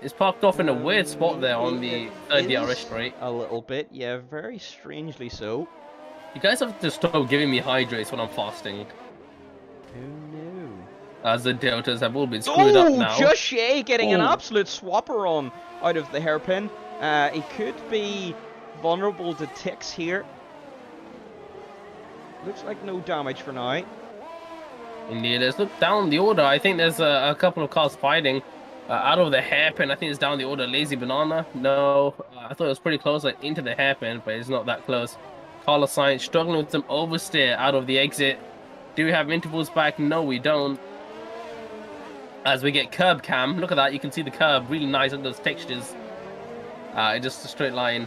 It's parked off in a weird spot there on the third DRS straight. A little bit, yeah, very strangely so. You guys have to stop giving me hydrates when I'm fasting. Oh no. As the deltas have all been screwed up now. Just Shay getting an absolute swapper on out of the hairpin. He could be vulnerable to ticks here. Looks like no damage for now. Indeed, let's look down the order. I think there's a couple of cars fighting. Out of the hairpin, I think it's down the order. Lazy Banana, no. I thought it was pretty close, like into the hairpin, but it's not that close. Carlos Sainz struggling with some oversteer out of the exit. Do we have intervals back? No, we don't. As we get curb cam, look at that. You can see the curb, really nice under those textures. Just a straight line.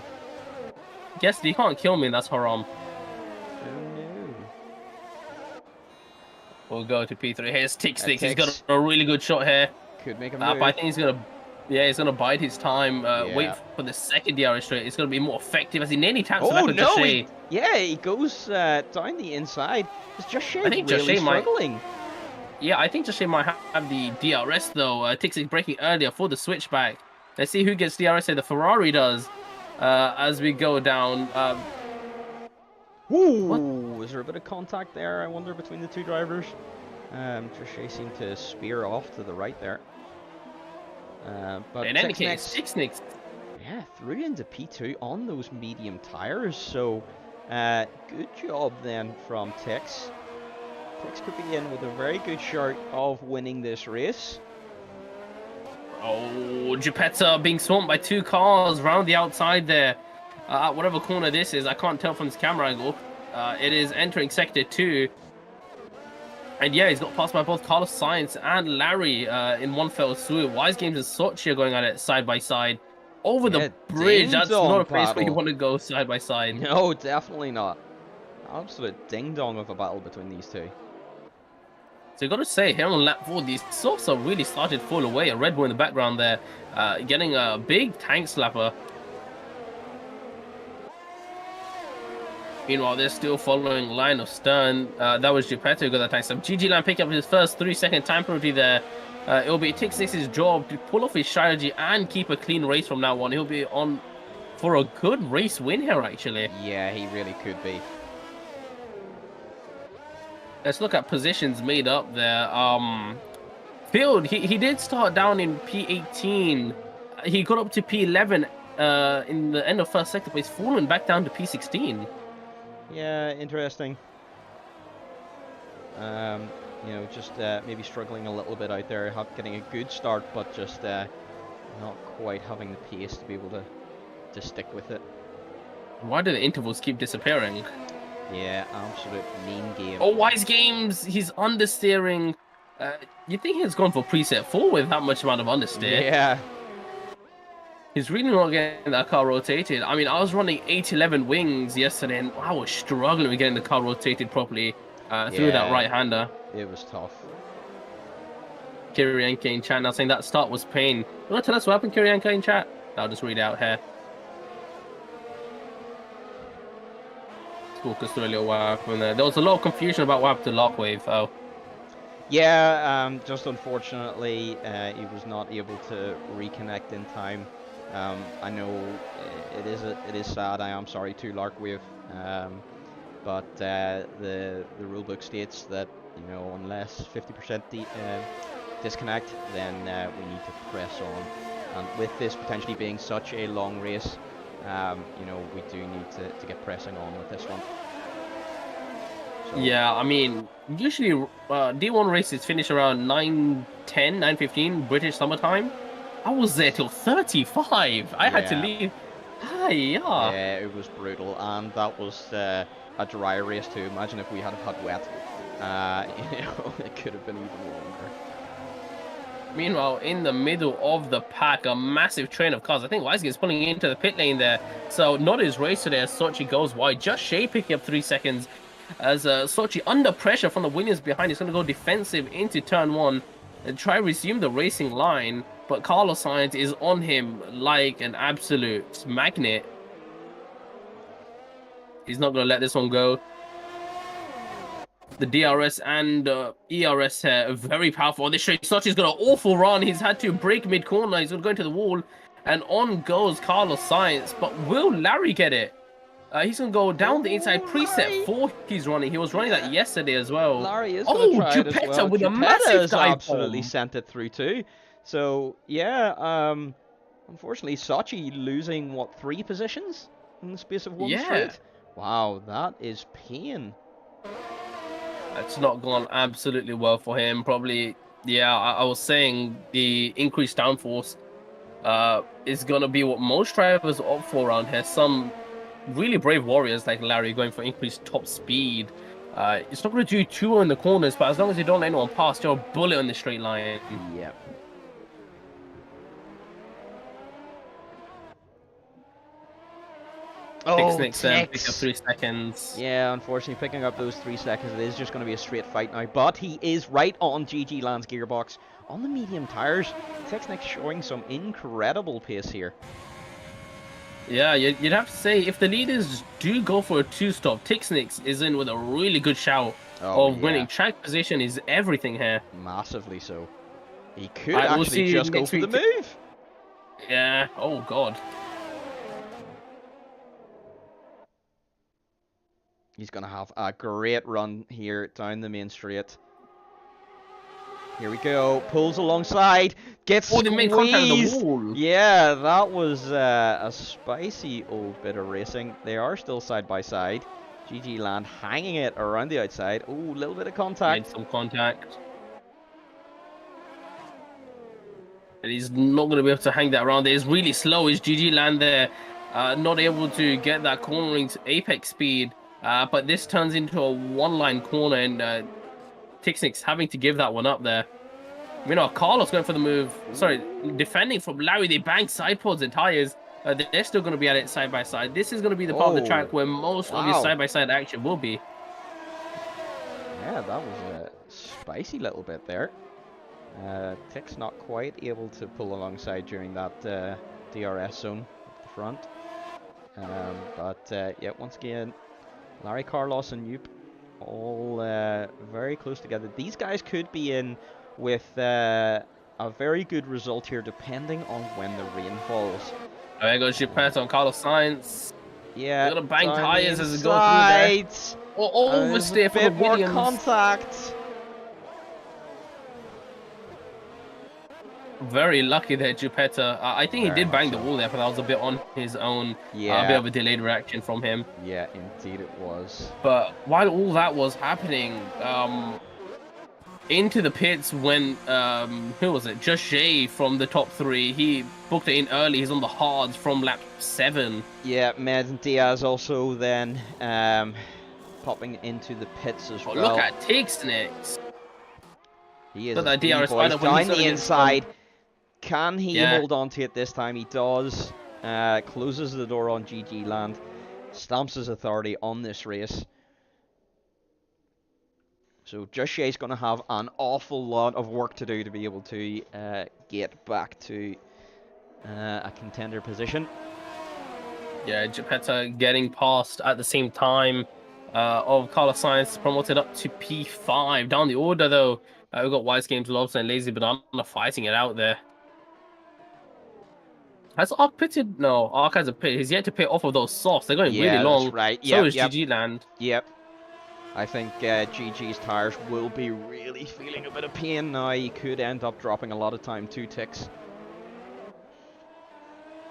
Guess you can't kill me. That's haram. Oh no. We'll go to P3. Here's Tick 6. He's got a really good shot here. Could make a move. I think he's gonna bide his time. Wait for the second DRS straight. It's gonna be more effective as he nearly taps the back of Just Shay. He goes down the inside. Is Just Shay really Just Shay struggling? I think Just Shay might have the DRS though. Tick 6 braking earlier for the switchback. Let's see who gets DRS here. The Ferrari does. As we go down. Was there a bit of contact there, I wonder, between the two drivers? Just Shay seemed to spear off to the right there. But in any case, Tick 6. Yeah, through into P2 on those medium tires. So, good job then from Tix. Tix could be in with a very good shot of winning this race. Oh, Geppetta being swamped by 2 cars round the outside there. Whatever corner this is, I can't tell from this camera angle. It is entering sector 2. And yeah, he's got passed by both Carlos Sainz and Larry in one fell swoop. Wise Games and Sochi are going at it side by side. Over the bridge, that's not a place where you want to go side by side. No, definitely not. Absolute ding-dong of a battle between these two. So you got to say, here on lap 4, these softs are really started to fall away. A Red Bull in the background there, getting a big tank slapper. Meanwhile, they're still following line of stern. That was Geppetta who got that tank slap. GG Land picking up his first 3-second time penalty there. It'll be Tixix's job to pull off his strategy and keep a clean race from now on. He'll be on for a good race win here, actually. Yeah, he really could be. Let's look at positions made up there. Field, he did start down in P18. He got up to P11 in the end of first sector, but he's fallen back down to P16. Yeah, interesting. You know, just maybe struggling a little bit out there, getting a good start, but just not quite having the pace to be able to stick with it. Why do the intervals keep disappearing? Yeah, absolute mean game. Oh, Wise Games, he's understeering. You think he's gone for preset 4 with that much amount of understeer? Yeah. He's really not getting that car rotated. I mean, I was running 811 wings yesterday, and I was struggling with getting the car rotated properly through that right-hander. It was tough. Kiryanka in chat now saying that start was pain. You want to tell us what happened, Kiryanka, in chat? I'll just read out here. Let's walk us through a little what happened there. There was a lot of confusion about what happened to Lockwave, though. Yeah, just unfortunately, he was not able to reconnect in time. I know it is sad. I am sorry to Larkwave, but the rulebook states that, you know, unless 50% disconnect, then we need to press on. And with this potentially being such a long race, you know, we do need to get pressing on with this one. So. Yeah, I mean, usually D1 races finish around 9:10, 9:15 British summertime. I was there till 35. I had to leave. Yeah, it was brutal, and that was a dry race too. Imagine if we had had wet. You know, it could have been even longer. Meanwhile, in the middle of the pack, a massive train of cars. I think Weisger is pulling into the pit lane there. So not his race today as Sochi goes wide. Just Shea picking up 3 seconds. As Sochi under pressure from the Williams behind. He's going to go defensive into turn 1 and try to resume the racing line. But Carlos Sainz is on him like an absolute magnet. He's not going to let this one go. The DRS and ERS here are very powerful on this straight. Sochi's got an awful run. He's had to break mid-corner. He's going to go into the wall. And on goes Carlos Sainz. But will Larry get it? He's going to go down the inside. Preset 4 he's running. He was running that yesterday as well. Larry is going to try it as well. With a massive dive absolutely sent it through too. So, yeah, unfortunately, Sochi losing, what, 3 positions in the space of one straight? Wow, that is pain. It's not gone absolutely well for him. Probably, yeah, I was saying the increased downforce is going to be what most drivers opt for around here. Some really brave warriors like Larry going for increased top speed. It's not going to do too well in the corners, but as long as you don't let anyone pass, you're a bullet on the straight line. Yep. Tix pick up 3 seconds. Yeah, unfortunately, picking up those 3 seconds, it is just going to be a straight fight now. But he is right on GG Land's gearbox on the medium tires. Tix showing some incredible pace here. Yeah, you'd have to say, if the leaders do go for a 2-stop, Tix is in with a really good shout of winning. Track position is everything here. Massively so. He could actually just go for the move. Yeah, oh god. He's going to have a great run here down the main straight. Here we go. Pulls alongside. Gets squeezed. They made contact with the wall. Yeah, that was a spicy old bit of racing. They are still side by side. GG Land hanging it around the outside. Oh, a little bit of contact. Made some contact. And he's not going to be able to hang that around. It's really slow. Is GG Land there. Not able to get that cornering to apex speed. But this turns into a one-line corner, and Tix having to give that one up there. You know, Carlos going for the move. Sorry, defending from Larry. They bang side pods and tires. They're still going to be at it side by side. This is going to be the part of the track where most of your side-by-side action will be. Yeah, that was a spicy little bit there. Tix not quite able to pull alongside during that DRS zone at the front. But yeah, once again, Larry, Carlos, and Yoop all very close together. These guys could be in with a very good result here, depending on when the rain falls. There goes Geppetto on Carlos Sainz. Yeah, You're gonna bang down tires the as it goes through there. inside. Or There's a oversteer for the bit more Williams. contact. Very lucky there, Geppetto. I think he Very did bang much the so. wall there, but that was a bit on his own. Yeah. A bit of a delayed reaction from him. Yeah, indeed it was. But while all that was happening, into the pits when who was it? Just Jay from the top 3. He booked it in early. He's on the hards from lap 7. Yeah, Med and Diaz also then popping into the pits as well. Look at Tixnix. He is Got that DRS boys up when down he's the inside. Can he Yeah. hold on to it this time? He does. Closes the door on GG Land. Stamps his authority on this race. So Just Shay's going to have an awful lot of work to do to be able to get back to a contender position. Yeah, Geppetto getting past at the same time of Carlos Sainz, promoted up to P5. Down the order though, we've got Wise Games, Lobster, and Lazy Banana fighting it out there. Has Ark pitted? No, Ark hasn't pitted. He's yet to pit off of those softs. They're going really long. That's right. So is GG Land. Yep. I think GG's tires will be really feeling a bit of pain now. He could end up dropping a lot of time, 2 ticks.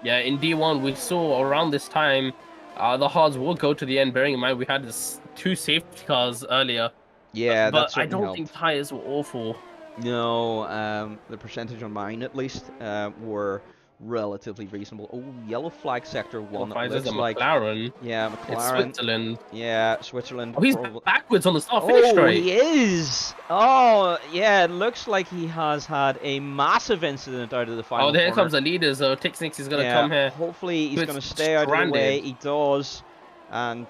Yeah, in D1 we saw around this time the hards will go to the end, bearing in mind we had 2 safety cars earlier. Yeah, but I that don't helped. think tires were awful. No, the percentage on mine at least were relatively reasonable. Oh, yellow flag sector 1. It looks like McLaren. Yeah, McLaren. It's Switzerland. Yeah, Switzerland. Oh, he's probably backwards on the start finish straight. He is. Oh, yeah, it looks like he has had a massive incident out of the final. Oh, there corner. comes the leader, so Tixnix is going to come here. Hopefully he's Switz going to stay out of the stranded. way. He does. And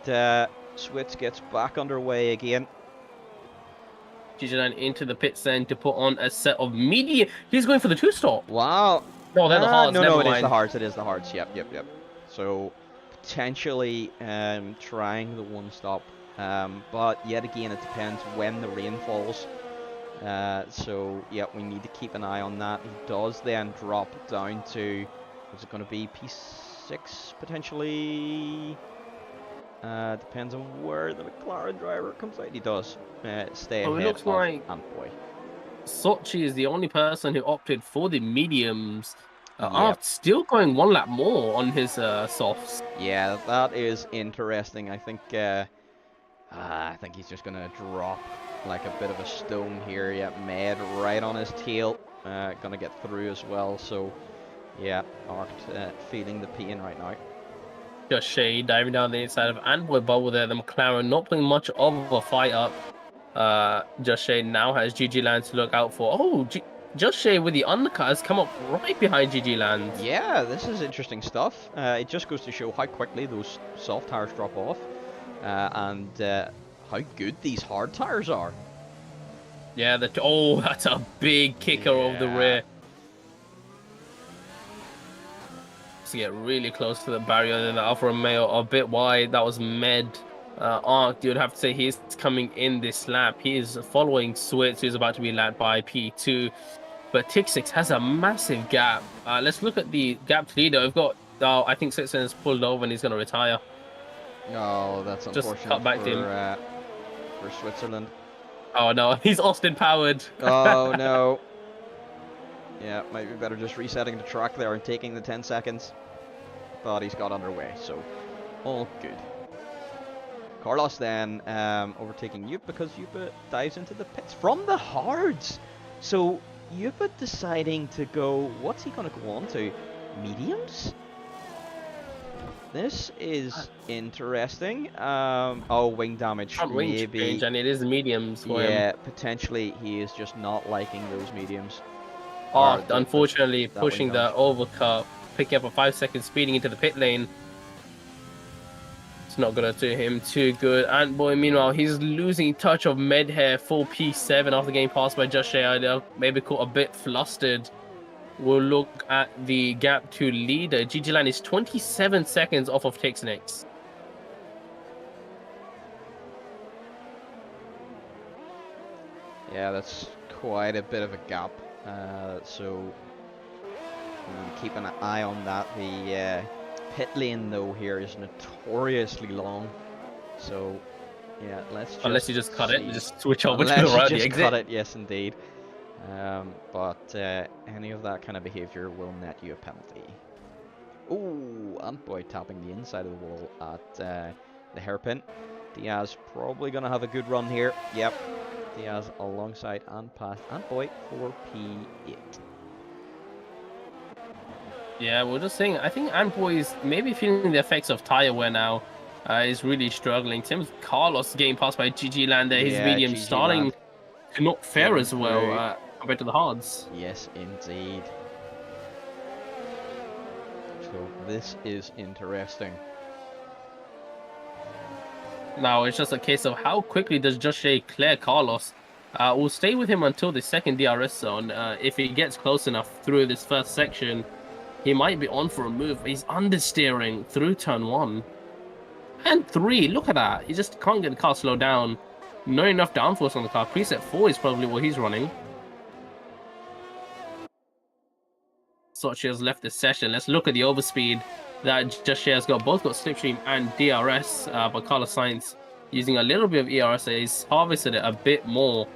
Switz gets back underway again. GG into the pits then to put on a set of medium. He's going for the 2-stop. Wow. No, they're the hards. No, never it is mind. the hards. It is the hards. Yep. So potentially trying the 1-stop. But yet again, it depends when the rain falls. So yeah, we need to keep an eye on that. He does then drop down to, is it going to be P6 potentially? Depends on where the McLaren driver comes out. He does stay ahead it looks like Antboy. Sochi is the only person who opted for the mediums. Still going 1 lap more on his softs. Yeah, that is interesting. I think he's just gonna drop like a bit of a stone here. Yeah, Med right on his tail, gonna get through as well. So yeah, Ark feeling the pain right now. Just Shay diving down the inside of Antboy Bubble there. The McLaren not putting much of a fight up. Just Shay now has GG Land to look out for. Oh, Just Shay with the undercut has come up right behind GG Land. Yeah, this is interesting stuff. It just goes to show how quickly those soft tires drop off, and how good these hard tires are. Yeah, that's a big kicker over the rear. To get really close to the barrier, and then the Alfa Romeo a bit wide. That was Med. Ark, you'd have to say he's coming in this lap. He is following Switz, who's about to be lapped by P2. But Tixix has a massive gap. Let's look at the gap leader. We've got, I think Switzerland has pulled over and he's going to retire. No, that's unfortunate. Just cut back to him. For Switzerland. Oh no, he's Austin powered. Oh no. Yeah, might be better just resetting the track there and taking the 10 seconds. But he's got underway, so all good. Carlos then overtaking Yup because Yupa dives into the pits from the hards. So Yupa deciding to go, what's he going to go on to? Mediums? This is interesting. Oh, wing damage. Maybe. Change, and it is mediums for him. Yeah, potentially he is just not liking those mediums. Unfortunately, pushing the overcut, picking up a 5-second speeding into the pit lane. It's not going to do him too good. Antboy, meanwhile, he's losing touch of Med here, full P7 after getting passed by Just Shay. Maybe caught a bit flustered. We'll look at the gap to leader. GG Land is 27 seconds off of Tixnix. Yeah, that's quite a bit of a gap. So keep an eye on that. The pit lane though here is notoriously long. So yeah, let's just unless you just cut it and just switch over to unless the you right just exit. cut it, yes indeed. But any of that kind of behavior will net you a penalty. Ooh, Antboy tapping the inside of the wall at the hairpin. Diaz probably going to have a good run here. Yep, Diaz alongside and past Antboy for P8. Yeah, we're just saying, I think Antboy is maybe feeling the effects of tire wear now. He's really struggling. Tim's Carlos getting passed by GG Land there. His medium GG starting Land. to not fare Getting as well compared to the hards. Yes, indeed. So this is interesting. Now it's just a case of how quickly does Joshua clear Carlos. We'll stay with him until the second DRS zone. If he gets close enough through this first section, he might be on for a move. He's understeering through turn 1 and 3. Look at that. He just can't get the car slowed down. Not enough downforce on the car. Preset 4 is probably what he's running. Sochi has left the session. Let's look at the overspeed that Joshua has got. Both got slipstream and DRS, but Carlos Sainz using a little bit of ERS. He's harvested it a bit more.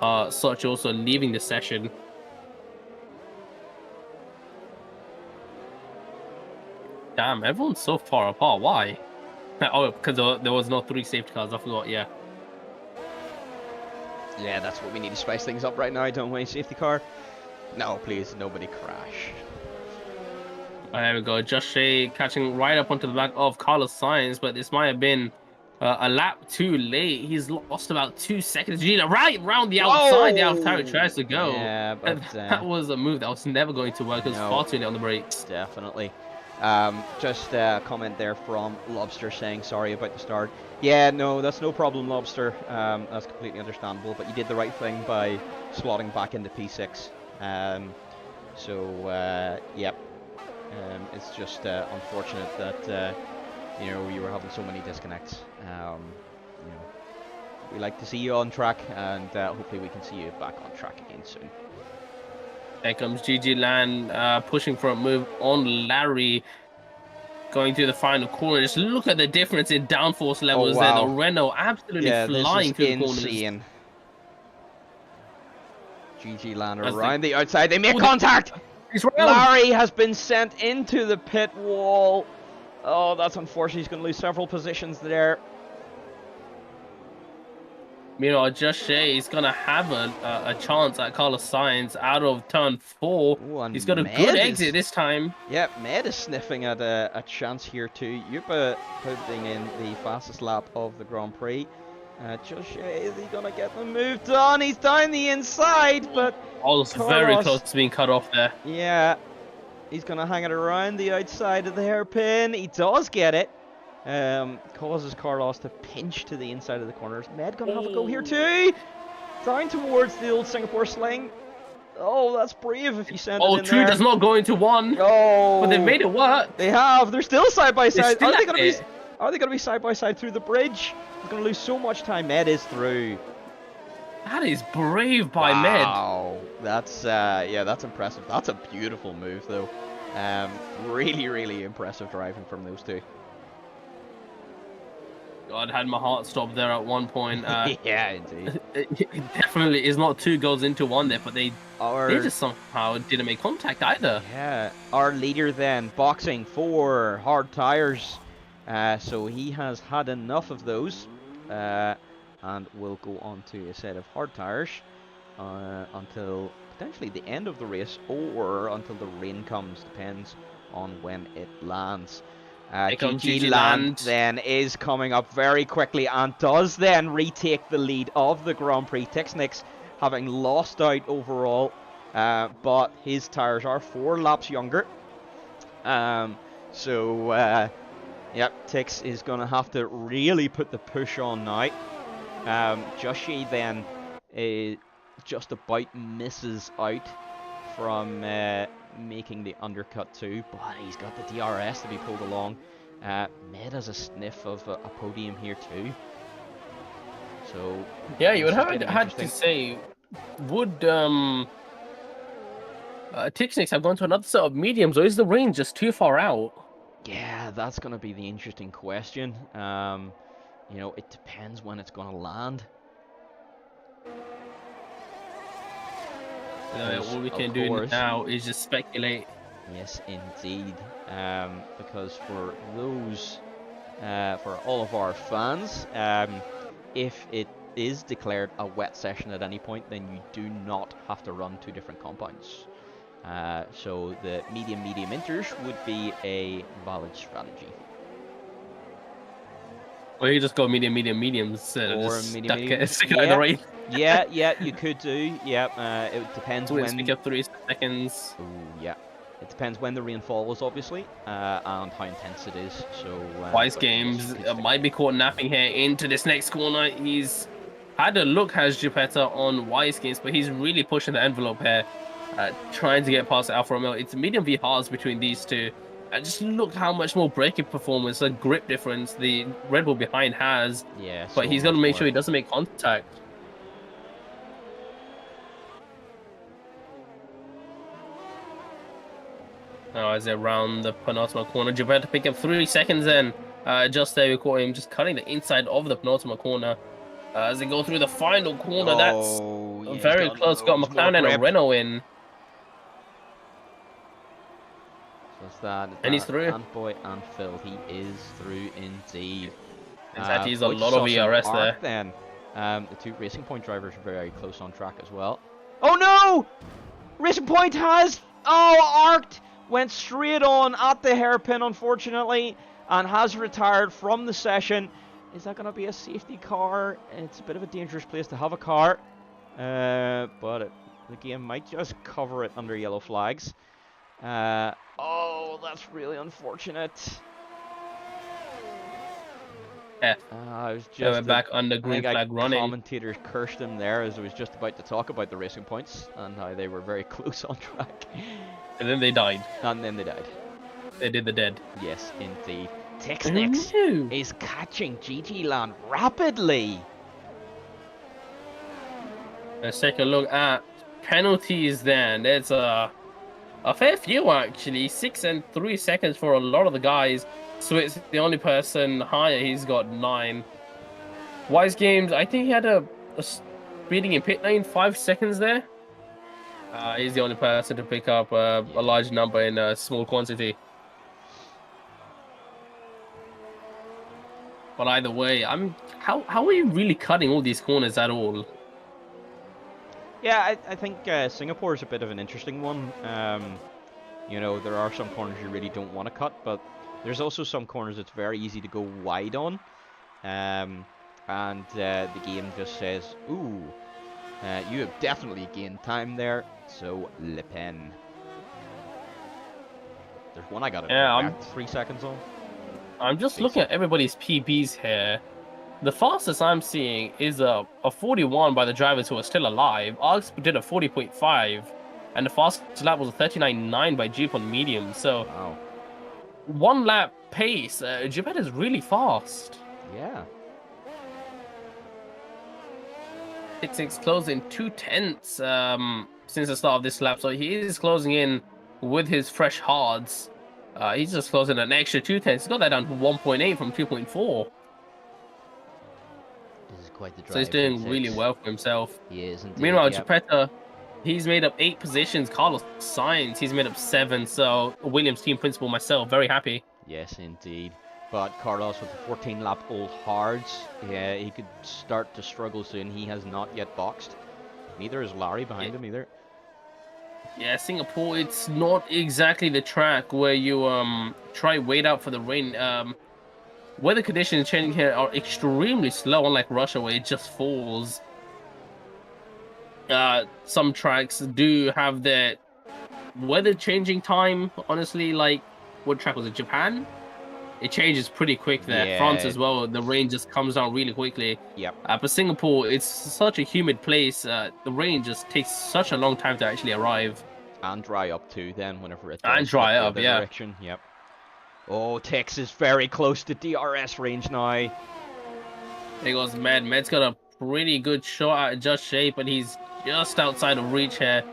Sochi also leaving the session. Damn, everyone's so far apart. Why? Oh, because there was no 3 safety cars. I forgot, yeah. Yeah, that's what we need to spice things up right now, don't we? Safety car. No, please, nobody crash. There we go. Just Shay catching right up onto the back of Carlos Sainz, but this might have been a lap too late. He's lost about 2 seconds. Right around the outside, the outside tries to go. Yeah, but that was a move that was never going to work. It was far too late on the brakes. Definitely. Just a comment there from Lobster saying sorry about the start. Yeah, no, that's no problem, Lobster. That's completely understandable, but you did the right thing by slotting back into P6. Yep. It's just unfortunate that you know, you were having so many disconnects. You know, we like to see you on track, and hopefully we can see you back on track again soon. There comes GG Land pushing for a move on Larry, going through the final corner. Just look at the difference in downforce levels there. The Renault absolutely flying through the corners. Insane. GG Land around the outside. They make contact. Larry has been sent into the pit wall. Oh, that's unfortunate. He's going to lose several positions there. Meanwhile, Just Shay is going to have a chance at Carlos Sainz out of turn 4. Ooh, he's got a good exit this time. Yep, Med is sniffing at a chance here too. Yupa putting in the fastest lap of the Grand Prix. Just Shay, is he going to get the move done? He's down the inside, but... Also very close to being cut off there. Yeah, he's going to hang it around the outside of the hairpin. He does get it. Causes Carlos to pinch to the inside of the corners. Med gonna have a go here too. Down towards the old Singapore sling. Oh, that's brave if you send it in there. 2 does not go into 1. Oh, but they've made it work. They have. They're still side by side. Are they gonna be side by side through the bridge? He's gonna lose so much time. Med is through. That is brave by Med. Wow, that's yeah, that's impressive. That's a beautiful move though. Really impressive driving from those two. God, had my heart stopped there at one point. Yeah, indeed. It definitely is not 2 goals into 1 there, but they just somehow didn't make contact either. Yeah, our leader then, boxing for hard tires. So he has had enough of those, and will go on to a set of hard tires until potentially the end of the race, or until the rain comes, depends on when it lands. GG Land then is coming up very quickly and does then retake the lead of the Grand Prix. Tixnix having lost out overall, but his tyres are 4 laps younger. Yep, Tix is going to have to really put the push on now. Joshi then just about misses out from making the undercut too, but he's got the DRS to be pulled along. Med has a sniff of a podium here too. So yeah, you would have had to say, would Tixnix have gone to another set of mediums, or is the range just too far out? Yeah, that's going to be the interesting question. You know, it depends when it's going to land. All we can do now is just speculate. Yes, indeed. Because for those, for all of our fans, if it is declared a wet session at any point, then you do not have to run 2 different compounds. So the medium inters would be a valid strategy. Or you just go medium instead of just stick it in the rain. Yeah, you could do. Yeah, it depends when. Speak of 3 seconds. Oh, yeah. It depends when the rain falls, obviously, and how intense it is. So. Wise Games might be caught napping here into this next corner. He's had a look, has Geppetto on Wise Games, but he's really pushing the envelope here, trying to get past Alfa Romeo. It's medium v hards between these two. And just look how much more braking performance, the grip difference the Red Bull behind has. Yeah. But he's got to make sure he doesn't make contact. Now as they round the penultimate corner, Geppetto pick up 3 seconds in. Just there we caught him just cutting the inside of the penultimate corner. As they go through the final corner, that's very close. Got McLaren and a Renault in. And he's through. Antboy and Phil, he is through indeed. Exactly, he's a lot of ERS there. Then the 2 Racing Point drivers are very close on track as well. Oh no! Racing Point has arced, went straight on at the hairpin, unfortunately, and has retired from the session. Is that going to be a safety car? It's a bit of a dangerous place to have a car, but the game might just cover it under yellow flags. Oh, that's really unfortunate. Yeah. I was just back on the green flag running. Commentators cursed him there as I was just about to talk about the Racing Points and how they were very close on track. And then they died. They did the dead. Yes, indeed. Tixnix is catching GT Land rapidly. Let's take a look at penalties then. There's a fair few actually. 6 and 3 seconds for a lot of the guys. So it's the only person higher. He's got 9. Wise Games, I think he had a speeding in pit lane, 5 seconds there. He's the only person to pick up a large number in a small quantity. But either way, how are you really cutting all these corners at all? Yeah, I think Singapore is a bit of an interesting one. You know, there are some corners you really don't want to cut, but there's also some corners it's very easy to go wide on. And the game just says, ooh, you have definitely gained time there, so Le Pen. There's one I got it 3 seconds on. I'm just looking at everybody's PBs here. The fastest I'm seeing is a 41 by the drivers who are still alive. Alex did a 40.5, and the fastest lap was a 39.9 by Jeep on medium. So, wow. 1 lap pace. Jeepette is really fast. Yeah. 6-6 closing 2/10 since the start of this lap, so he is closing in with his fresh hards. He's just closing an extra 2/10. He's got that down to 1.8 from 2.4. This is quite the drive. So he's doing really well for himself. He is indeed. Meanwhile, Geppetto, he's made up 8 positions. Carlos Sainz, he's made up 7. So Williams team principal, myself, very happy. Yes, indeed. But Carlos with the 14-lap old hards, yeah, he could start to struggle soon. He has not yet boxed. Neither is Larry behind him either. Yeah, Singapore, it's not exactly the track where you try wait out for the rain. Weather conditions changing here are extremely slow, unlike Russia where it just falls. Some tracks do have their weather changing time. Honestly, like, what track was it? Japan? It changes pretty quick there. Yeah. France as well, the rain just comes down really quickly. Yep. But Singapore, it's such a humid place. The rain just takes such a long time to actually arrive. And dry up too then, whenever it does. And dry up, yeah. Direction. Yep. Oh, Texas very close to DRS range now. There goes Med. Med's got a pretty good shot at just shape, but he's just outside of reach here.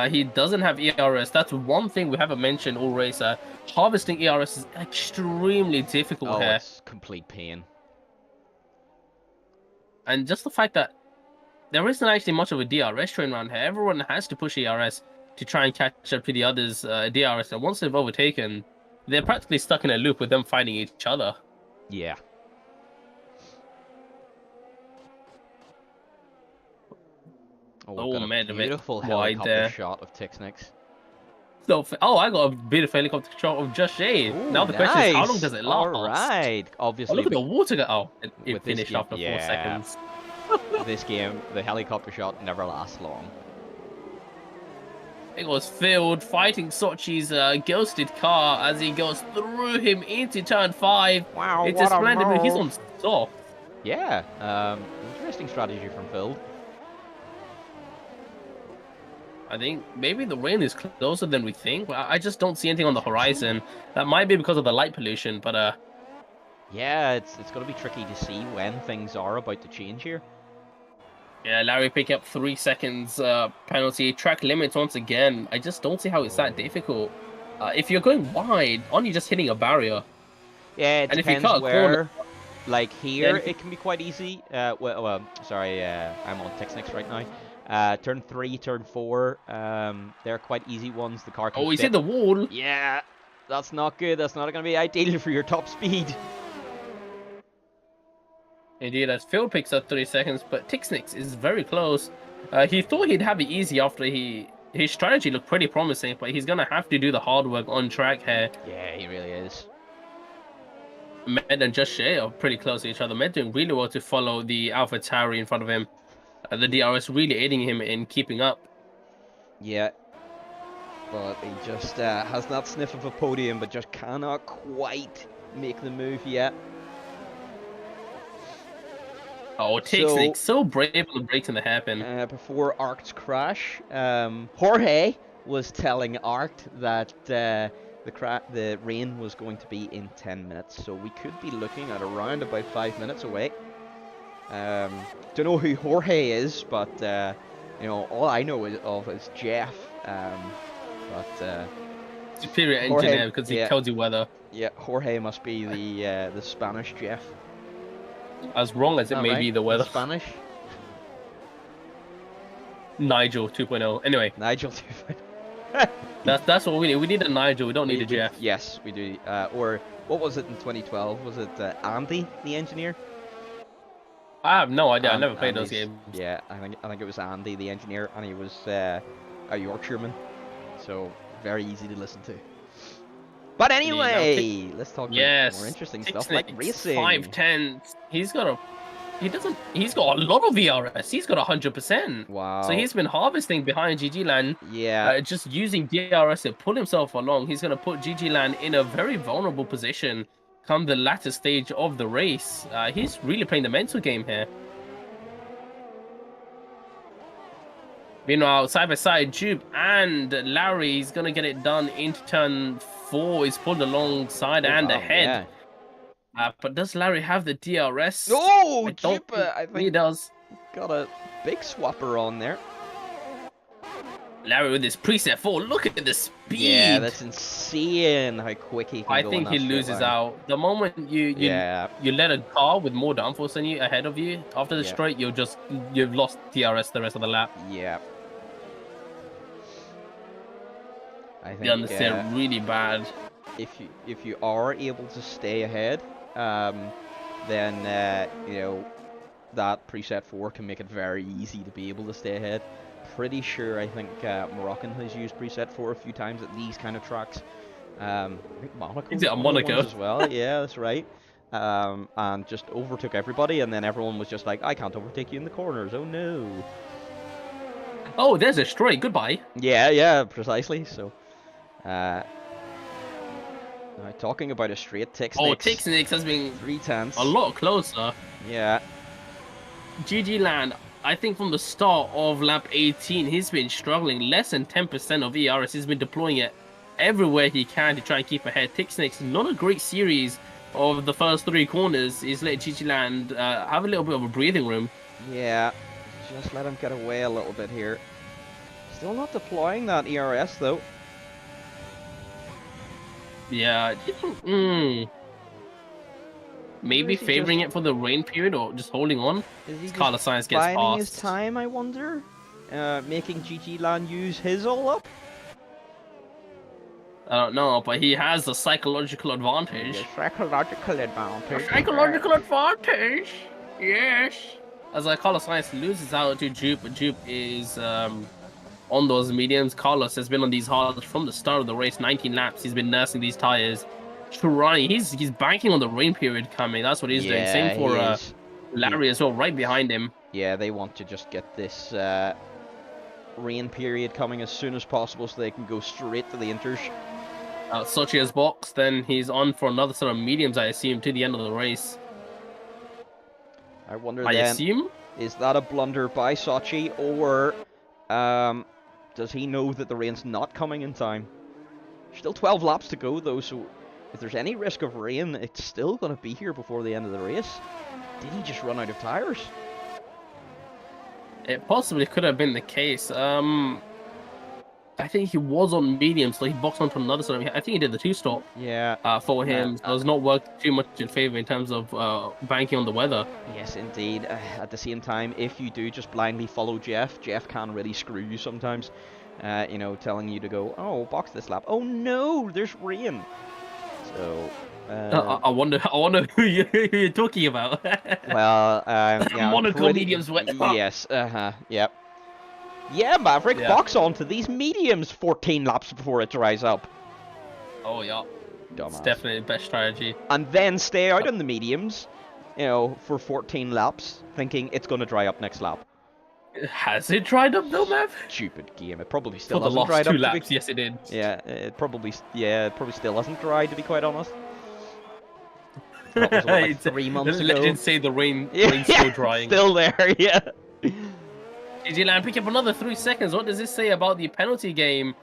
He doesn't have ERS. That's one thing we haven't mentioned all race. Harvesting ERS is extremely difficult here. It's complete pain. And just the fact that there isn't actually much of a DRS train around here. Everyone has to push ERS to try and catch up to the others' DRS. And once they've overtaken, they're practically stuck in a loop with them fighting each other. Yeah. Oh man, beautiful helicopter shot of Tixnix. So, I got a beautiful helicopter shot of Just Shay. Now the question is, how long does it last? All right, obviously. Oh, look at the water go. Oh, it finished after 4 seconds. This game, the helicopter shot never lasts long. It was Field fighting Sochi's ghosted car as he goes through him into turn 5. Wow, it's a splendid move. He's on soft. Yeah, interesting strategy from Phil. I think maybe the rain is closer than we think. I just don't see anything on the horizon. That might be because of the light pollution, but yeah, it's going to be tricky to see when things are about to change here. Yeah, Larry picking up 3 seconds penalty. Track limits once again. I just don't see how it's that difficult. If you're going wide, aren't you just hitting a barrier? Yeah, it and depends if you cut where. a corner, like here, it can be quite easy. Sorry, I'm on Tixnix right now. Turn 3, turn 4, they're quite easy ones. The car can he's fit. hit the wall. Yeah, that's not good. That's not going to be ideal for your top speed. Indeed, as Phil picks up 3 seconds, but Tixnix is very close. He thought he'd have it easy after his strategy looked pretty promising, but he's going to have to do the hard work on track here. Yeah, he really is. Med and Just Shay are pretty close to each other. Med doing really well to follow the Alpha Tauri in front of him. The DRS really aiding him in keeping up. Yeah. But he just has that sniff of a podium, but just cannot quite make the move yet. Oh, Tixnix so brave on the brakes in the hairpin. Before Arct's crash, Jorge was telling Arct that the rain was going to be in 10 minutes, so we could be looking at around about 5 minutes away. Don't know who Jorge is, but you know, all I know is Jeff. Superior engineer because he tells you weather. Yeah, Jorge must be the Spanish Jeff. As wrong as it may be, the weather. Spanish. Nigel 2.0. Anyway. Nigel 2.0. That's what we need. We need a Nigel. We don't need a Jeff. Yes, we do. Or what was it in 2012? Was it Andy, the engineer? I have no idea. I never played those games. Yeah, I think it was Andy, the engineer, and he was a Yorkshireman, so very easy to listen to. But anyway, let's talk about more interesting stuff like racing. 5'10". He's got a lot of VRS. He's got 100%. Wow. So he's been harvesting behind GG Land. Yeah. Just using DRS to pull himself along. He's going to put GG Land in a very vulnerable position come the latter stage of the race. He's really playing the mental game here. Meanwhile, side by side, Jupe and Larry's going to get it done into turn 4. He's pulled alongside and ahead. Yeah. But does Larry have the DRS? Oh, Jupe, I think he does. Got a big swapper on there. Larry with his preset 4. Look at the speed. Yeah, that's insane how quick he can go. I think he loses out. The moment you let a car with more downforce than you ahead of you after the straight, you've lost DRS the rest of the lap. Yeah. I think they understand really bad. If you are able to stay ahead, then you know that preset 4 can make it very easy to be able to stay ahead. Pretty sure I think Moroccan has used preset 4 a few times at these kind of tracks. I think Monaco. Is it a Monaco as well? Yeah, that's right. And just overtook everybody, and then everyone was just like, "I can't overtake you in the corners. Oh no!" Oh, there's a straight. Goodbye. Yeah, precisely. So, now talking about a straight, Tixnix. Oh, Tixnix has been 3/10. a lot closer. Yeah. GG Land. I think from the start of lap 18, he's been struggling. Less than 10% of ERS. He's been deploying it everywhere he can to try and keep ahead. Tixnix, not a great series of the first 3 corners. He's let GG Land have a little bit of a breathing room. Yeah, just let him get away a little bit here. Still not deploying that ERS though. Yeah. Maybe favoring it for the rain period or just holding on. Is he Carlos Sainz gets biding his past. time, I wonder? Making GG Land use his all up? I don't know, but he has a psychological advantage. A psychological advantage. A psychological advantage! Yes! As Carlos Sainz loses out to Jupe, but Jupe is on those mediums. Carlos has been on these hards from the start of the race, 19 laps. He's been nursing these tires. Trying, he's banking on the rain period coming. That's what he's doing. Same for Larry as well, right behind him. Yeah, they want to just get this rain period coming as soon as possible so they can go straight to the inters. Sochi's box, then he's on for another sort of mediums, I assume, to the end of the race. I wonder is that a blunder by Sochi, or does he know that the rain's not coming in time? Still 12 laps to go though, so if there's any risk of rain, it's still going to be here before the end of the race. Did he just run out of tires? It possibly could have been the case. I think he was on medium, so he boxed onto another sort of. I think he did the 2-stop. Yeah. For him, so it's not worked too much in favor in terms of banking on the weather. Yes, indeed. At the same time, if you do just blindly follow Jeff can really screw you sometimes. You know, telling you to go, oh, box this lap. Oh no, there's rain. So. I wonder who you're talking about. Well, yeah, Monaco mediums wet. Yes. Yep. Yeah, Maverick, box onto these mediums 14 laps before it dries up. Oh, yeah. Dumbass. It's definitely the best strategy. And then stay out on the mediums, you know, for 14 laps, thinking it's going to dry up next lap. Has it dried up though, Mav? Stupid game. It probably still for the hasn't dried last 2 up. laps, yes it did. Yeah, it probably still hasn't dried, to be quite honest. That was like 3 months ago. Legend say the rain's still drying. Still there, yeah. GG Land pick up another 3 seconds. What does this say about the penalty game?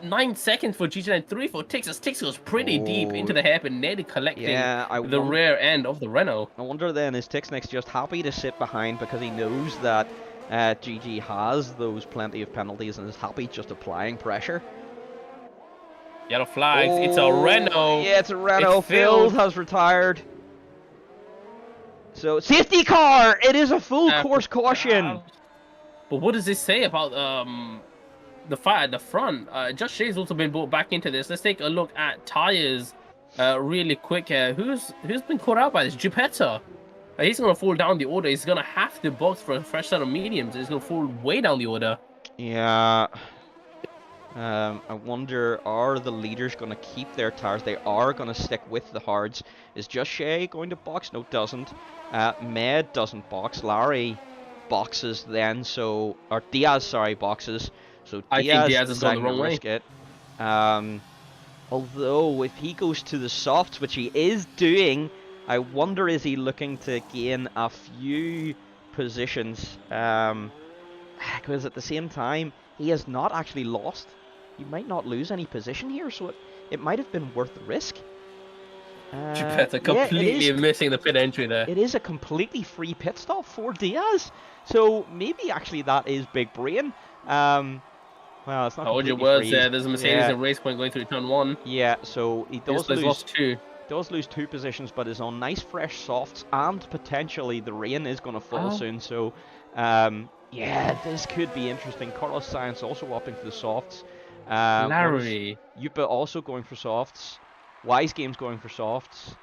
9 seconds for GG Land, 3 for Tix. As Tix goes pretty deep into the hairpin, nearly collecting the rear end of the Renault. I wonder then, is Tix next just happy to sit behind because he knows that GG has those plenty of penalties and is happy just applying pressure? Yellow flags. It's a Renault. Yeah, it's a Renault. Phil has retired. So, safety car! It is a full course caution. But what does this say about the fight at the front? Just Shay's also been brought back into this. Let's take a look at tires really quick. Who's been caught out by this? Geppetto. He's going to fall down the order. He's going to have to box for a fresh set of mediums. He's going to fall way down the order. Yeah. I wonder, are the leaders going to keep their tires? They are going to stick with the hards. Is Just Shay going to box? No, doesn't. Med doesn't box. Larry boxes then, so... Or Diaz, sorry, boxes. So Diaz, I think Diaz is going the wrong way. It. Although, if he goes to the softs, which he is doing, I wonder, is he looking to gain a few positions? Because at the same time, he has not actually lost. He might not lose any position here, so it might have been worth the risk. Geppetto completely missing the pit entry there. It is a completely free pit stop for Diaz. So maybe actually that is big brain. Well, it's not. Hold your words there. There's a Mercedes at race point going through turn 1. Yeah, so he does lose 2. Does lose 2 positions, but is on nice fresh softs, and potentially the rain is going to fall soon. So, yeah, this could be interesting. Carlos Sainz also opting for the softs. Larry. Yupa also going for softs. Wise Game's going for softs.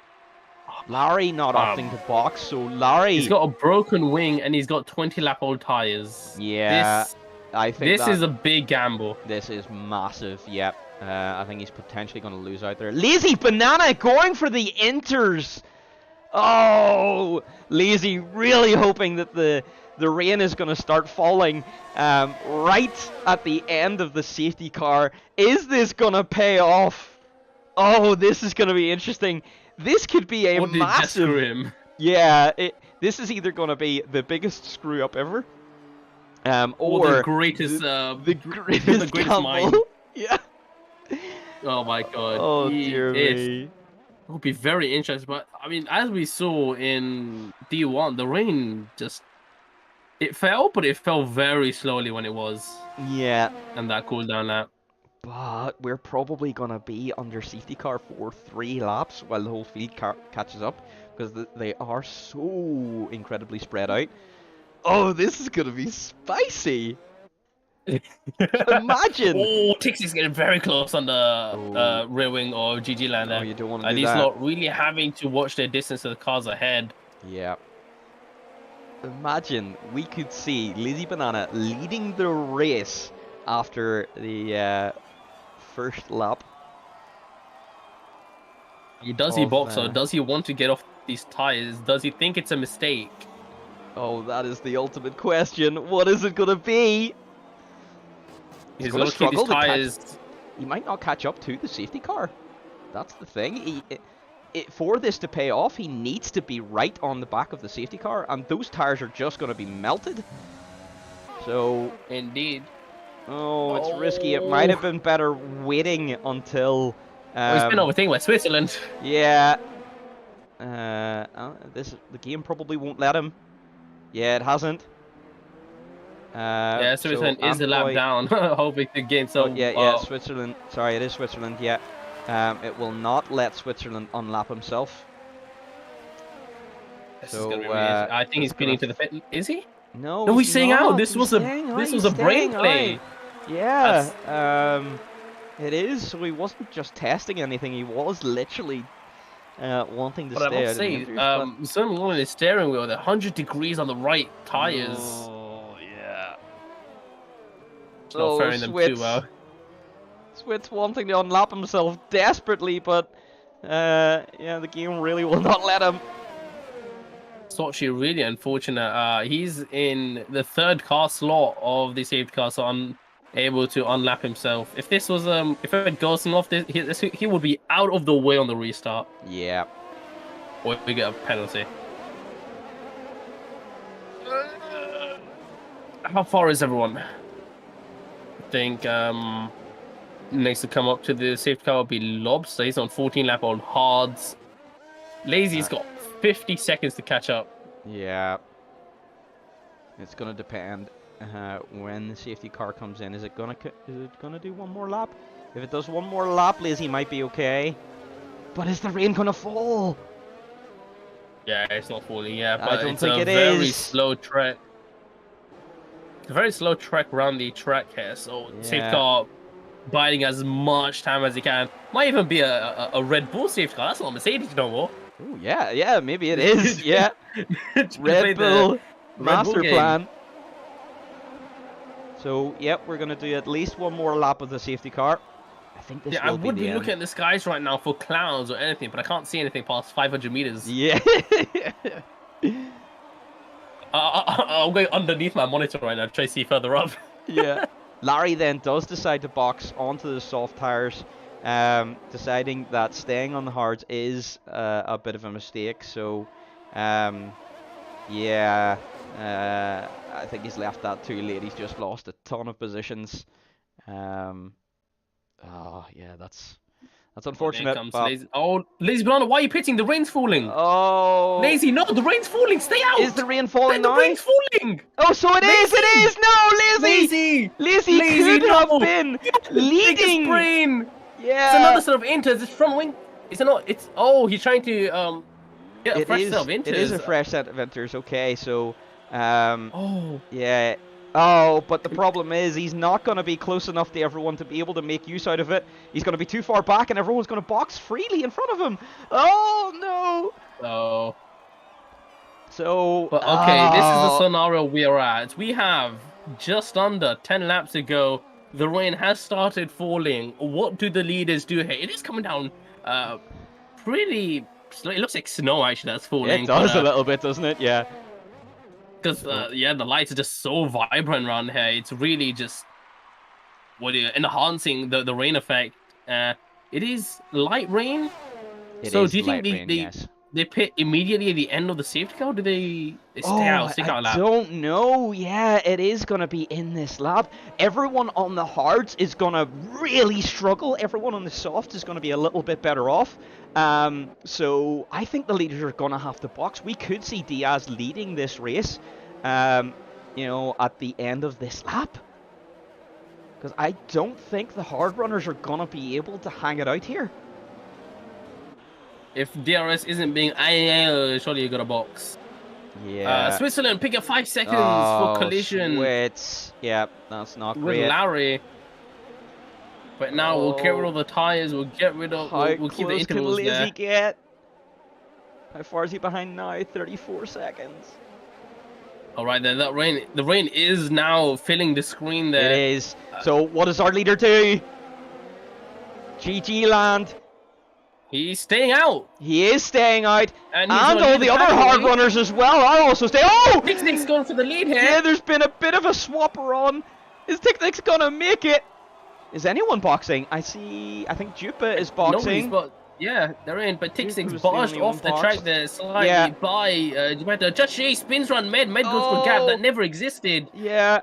Larry not opting to box, so Larry... He's got a broken wing and he's got 20-lap-old tyres. Yeah, I think this is a big gamble. This is massive, yep. I think he's potentially going to lose out there. Lazy Banana going for the inters! Oh! Lazy really hoping that the rain is going to start falling right at the end of the safety car. Is this going to pay off? Oh, this is going to be interesting. This could be a massive... Yeah, this is either going to be the biggest screw up ever, or the greatest, the greatest mind. Yeah. Oh my god. Oh dear me. It would be very interesting, but I mean, as we saw in D1, the rain just It fell, but it fell very slowly when it was. Yeah. And that cooldown lap. But we're probably going to be under safety car for 3 laps while the whole field catches up, because they are so incredibly spread out. Oh, this is going to be spicy. Imagine. Oh, Tixie's getting very close on the rear wing or GG line there. Oh, you don't want to do these that. lot really having to watch their distance to the cars ahead. Yeah. Imagine we could see Lizzie Banana leading the race after the first lap. Does he box or does he want to get off these tires? Does he think it's a mistake? Oh, that is the ultimate question. What is it going to be? He's going to struggle to catch. He might not catch up to the safety car. That's the thing. For this to pay off, he needs to be right on the back of the safety car, and those tires are just going to be melted. So, indeed. Oh, it's risky. It might have been better waiting until. He's been overthinking with Switzerland. Yeah. The game probably won't let him. Yeah, it hasn't. Yeah, Switzerland is the lap down, hoping the game. So yeah, Switzerland. Sorry, it is Switzerland. Yeah. It will not let Switzerland unlap himself. I think he's speeding to the pit. Is he? No. No, he's staying out. This was a brain play. Yeah. It is. So he wasn't just testing anything. He was literally wanting to stay out. Zooming on his steering wheel, the 100 degrees on the right tires. Oh yeah. It's not faring them too well. Switz wanting to unlap himself desperately, but yeah, the game really will not let him. It's actually really unfortunate. He's in the 3rd car slot of the safety car, so unable to unlap himself. If this was if it goes off, he would be out of the way on the restart. Yeah. Or we get a penalty. How far is everyone? I think next to come up to the safety car will be Lobs. So he's on 14 lap on hards. Lazy's got 50 seconds to catch up. Yeah. It's gonna depend when the safety car comes in. Is it gonna do one more lap? If it does one more lap, Lazy might be okay. But is the rain gonna fall? Yeah, it's not falling. Yeah, but I don't think it very is. Slow track. It's a very slow track around the track here. So safety car biding as much time as he can. Might even be a Red Bull safety car. That's not Mercedes no more. Oh yeah, maybe it is. Yeah. Red Bull master plan. So yep, we're gonna do at least one more lap of the safety car. I think this. Yeah, I would be looking at the skies right now for clouds or anything, but I can't see anything past 500 meters. Yeah. I'm going underneath my monitor right now to try to see further up. Yeah. Larry then does decide to box onto the soft tires, deciding that staying on the hards is a bit of a mistake. So, yeah, I think he's left that too late. He's just lost a ton of positions. Oh, yeah, that's unfortunate. Lazy Banana, why are you pitting? The rain's falling. Oh. Lazy, no, the rain's falling. Stay out. Is the rain falling now? The rain's falling. Oh, so it is. It is. No, Lazy. Lazy could have been leading. Rain. Yeah. It's another set of inters. It's front wing. Is it not? It's he's trying to get a fresh set of inters. It is a fresh set of inters. Okay, so yeah. Oh, but the problem is he's not going to be close enough to everyone to be able to make use out of it. He's going to be too far back and everyone's going to box freely in front of him. Oh, no. Oh. So, but okay, this is the scenario we're at. We have just under 10 laps to go. The rain has started falling. What do the leaders do here? It is coming down pretty slow. It looks like snow, actually, that's falling. It does a little bit, doesn't it? Yeah. Because, yeah, the lights are just so vibrant around here. It's really just enhancing the rain effect. It is light rain. So do you think they pit immediately at the end of the safety car? Or do they stick out lap? I don't know. Yeah, it is going to be in this lap. Everyone on the hards is going to really struggle. Everyone on the softs is going to be a little bit better off. So I think the leaders are going to have to box. We could see Diaz leading this race. you know, at the end of this lap. Because I don't think the hard runners are going to be able to hang it out here. If DRS isn't being surely you got a box. Yeah. Switzerland pick up 5 seconds for collision. Switz. Yep, that's not with great. Larry. But now we'll get rid of the tires. We'll get rid of. We'll keep the intervals there. How close can Lizzie get? How far is he behind now? 34 seconds. All right, then that rain. The rain is now filling the screen there. It is. So what does our leader do? GG land. He's staying out. He is staying out. And all the other hard runners as well are also staying. Oh! Ticknick's going for the lead here. Yeah, there's been a bit of a swapper on. Is Ticknick's gonna make it? Is anyone boxing? I think Jupa is boxing. Yeah, they're in. But Ticknick's barged off the track there slightly by Jupiter. Just Shay spins run Med. Med goes for a gap that never existed. Yeah.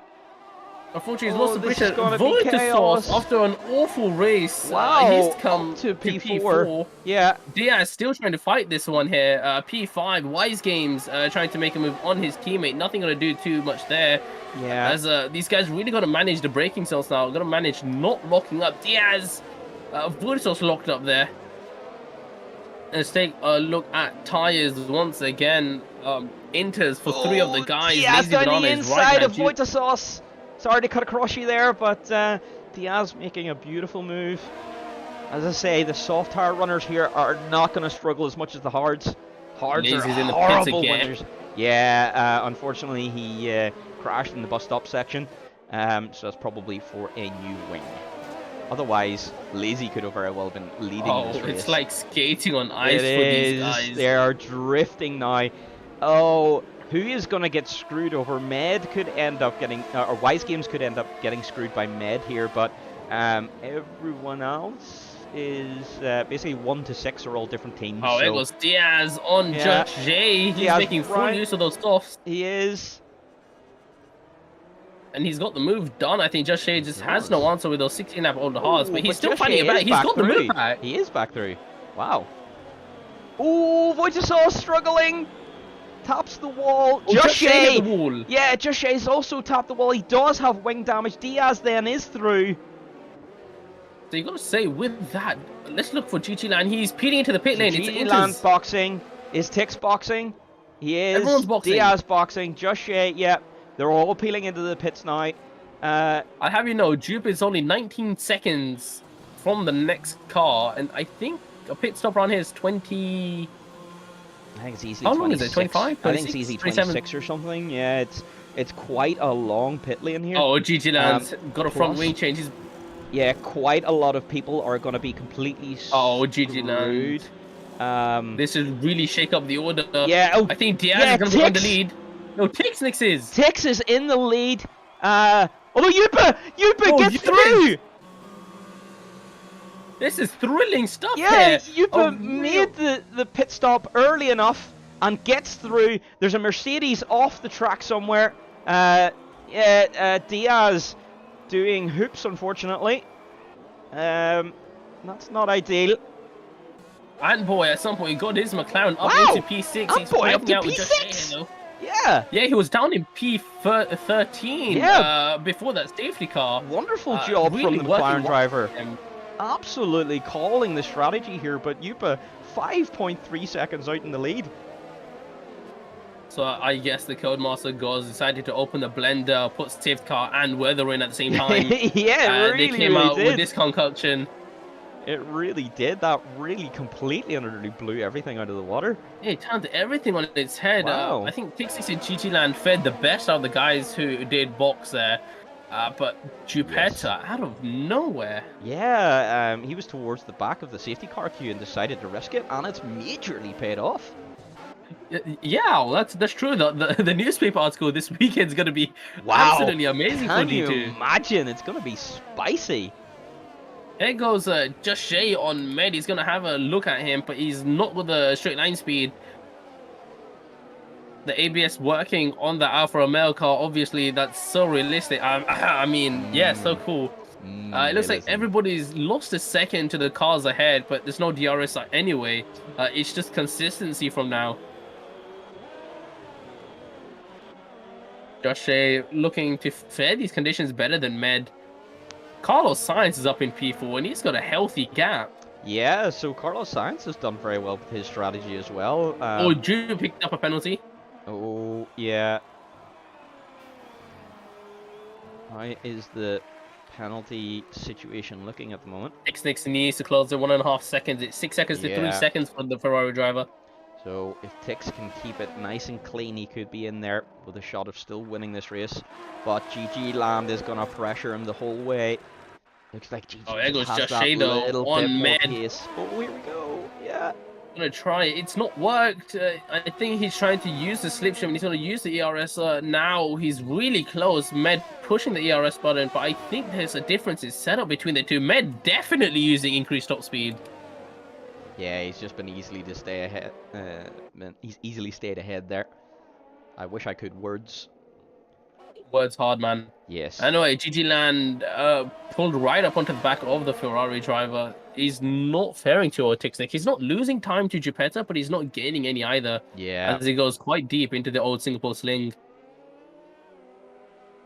Unfortunately, he's lost the position. Voltasos, after an awful race, he's come to P4. Yeah. Diaz still trying to fight this one here. P5, Wise Games trying to make a move on his teammate. Nothing going to do too much there. Yeah. As these guys really got to manage the braking cells now. Got to manage not locking up. Diaz, Voltasos locked up there. Let's take a look at tires once again. Inters for 3 of the guys. Diaz down the inside of Voltasos. Sorry to cut across you there, but Diaz making a beautiful move. As I say, the soft tire runners here are not going to struggle as much as the hards. Hards are in the horrible pits again. winners. Yeah, unfortunately he crashed in the bus stop section, so that's probably for a new wing. Otherwise, Lazy could have very well been leading this race. It's like skating on ice for these guys. They are drifting now. Oh, who is going to get screwed over? Med could end up getting, or Wise Games could end up getting screwed by Med here, but everyone else is basically 1 to 6 are all different teams. Oh, it was Diaz on Judge J. He's making full use of those softs. He is. And he's got the move done. I think Judge J just has no answer with those 16-lap older hards, but he's still finding it back. He's got the move back. He is back through. Wow. Oh, Wojciech struggling. Taps the wall. Just Shay. Yeah, Just Shay's also tapped the wall. He does have wing damage. Diaz then is through. So you got to say with that, let's look for GG Land. He's peeling into the pit lane. GG Land boxing. Is Tix boxing? He is. Everyone's boxing. Diaz boxing. Just Shay. Yep. They're all peeling into the pits now. I have you know, Jupe is only 19 seconds from the next car, and I think a pit stop around here is 20. I think it's easily How long is it? 25? I think it's easily 26 or something. Yeah, it's quite a long pit lane here. Oh, GG Land's got a front wing change. Yeah, quite a lot of people are going to be completely GG Land. This is really shake up the order. Yeah, I think Diaz is going to be on the lead. No, Tix is. Tix is in the lead. Although Yupa gets through. This is thrilling stuff. Yeah, Yupa made the pit stop early enough and gets through. There's a Mercedes off the track somewhere. Diaz doing hoops, unfortunately. That's not ideal. And boy, at some point he got his McLaren up into P6. He's boy up to P6. Yeah. Yeah, he was down in P13 before that safety car. Wonderful job from the McLaren driver. Absolutely calling the strategy here, but Yupa 5.3 seconds out in the lead. So I guess the Codemaster goes decided to open the blender, put safety car and weather in at the same time. Yeah, they came out with this concoction. It really did. That really completely and utterly blew everything out of the water. Yeah, it turned everything on its head. Wow. I think Pixie and GG Land fed the best out of the guys who did box there. But Jupetta, out of nowhere. Yeah, he was towards the back of the safety car queue and decided to risk it, and it's majorly paid off. Yeah, well, that's true. The newspaper article this weekend's going to be absolutely amazing for D2. Can you imagine? It's going to be spicy. There goes Just Shay on Med. He's going to have a look at him, but he's not with the straight line speed. The ABS working on the Alfa Romeo car, obviously, that's so realistic. I mean, yeah, so cool. It looks like everybody's lost a second to the cars ahead, but there's no DRS anyway. It's just consistency from now. Josh looking to fare these conditions better than Med. Carlos Sainz is up in P4 and he's got a healthy gap. Yeah, so Carlos Sainz has done very well with his strategy as well. Drew picked up a penalty. Oh, yeah. How is the penalty situation looking at the moment? Tix needs to close the 1.5 seconds. It's 6 seconds to 3 seconds for the Ferrari driver. So if Tix can keep it nice and clean, he could be in there with a shot of still winning this race. But GG Land is going to pressure him the whole way. Looks like GG there goes has that little bit more pace. Oh, here we go. Yeah. Gonna try it. It's not worked. I think he's trying to use the slipstream and he's gonna use the ERS. Now he's really close. Med pushing the ERS button, but I think there's a difference in setup between the two. Med definitely using increased top speed. Yeah, he's just been easily to stay ahead. He's easily stayed ahead there. I wish I could words. Words hard, man. Yes. Anyway, GG Land pulled right up onto the back of the Ferrari driver. He's not faring to Tixnick. He's not losing time to Geppetta, but he's not gaining any either. Yeah. As he goes quite deep into the old Singapore sling.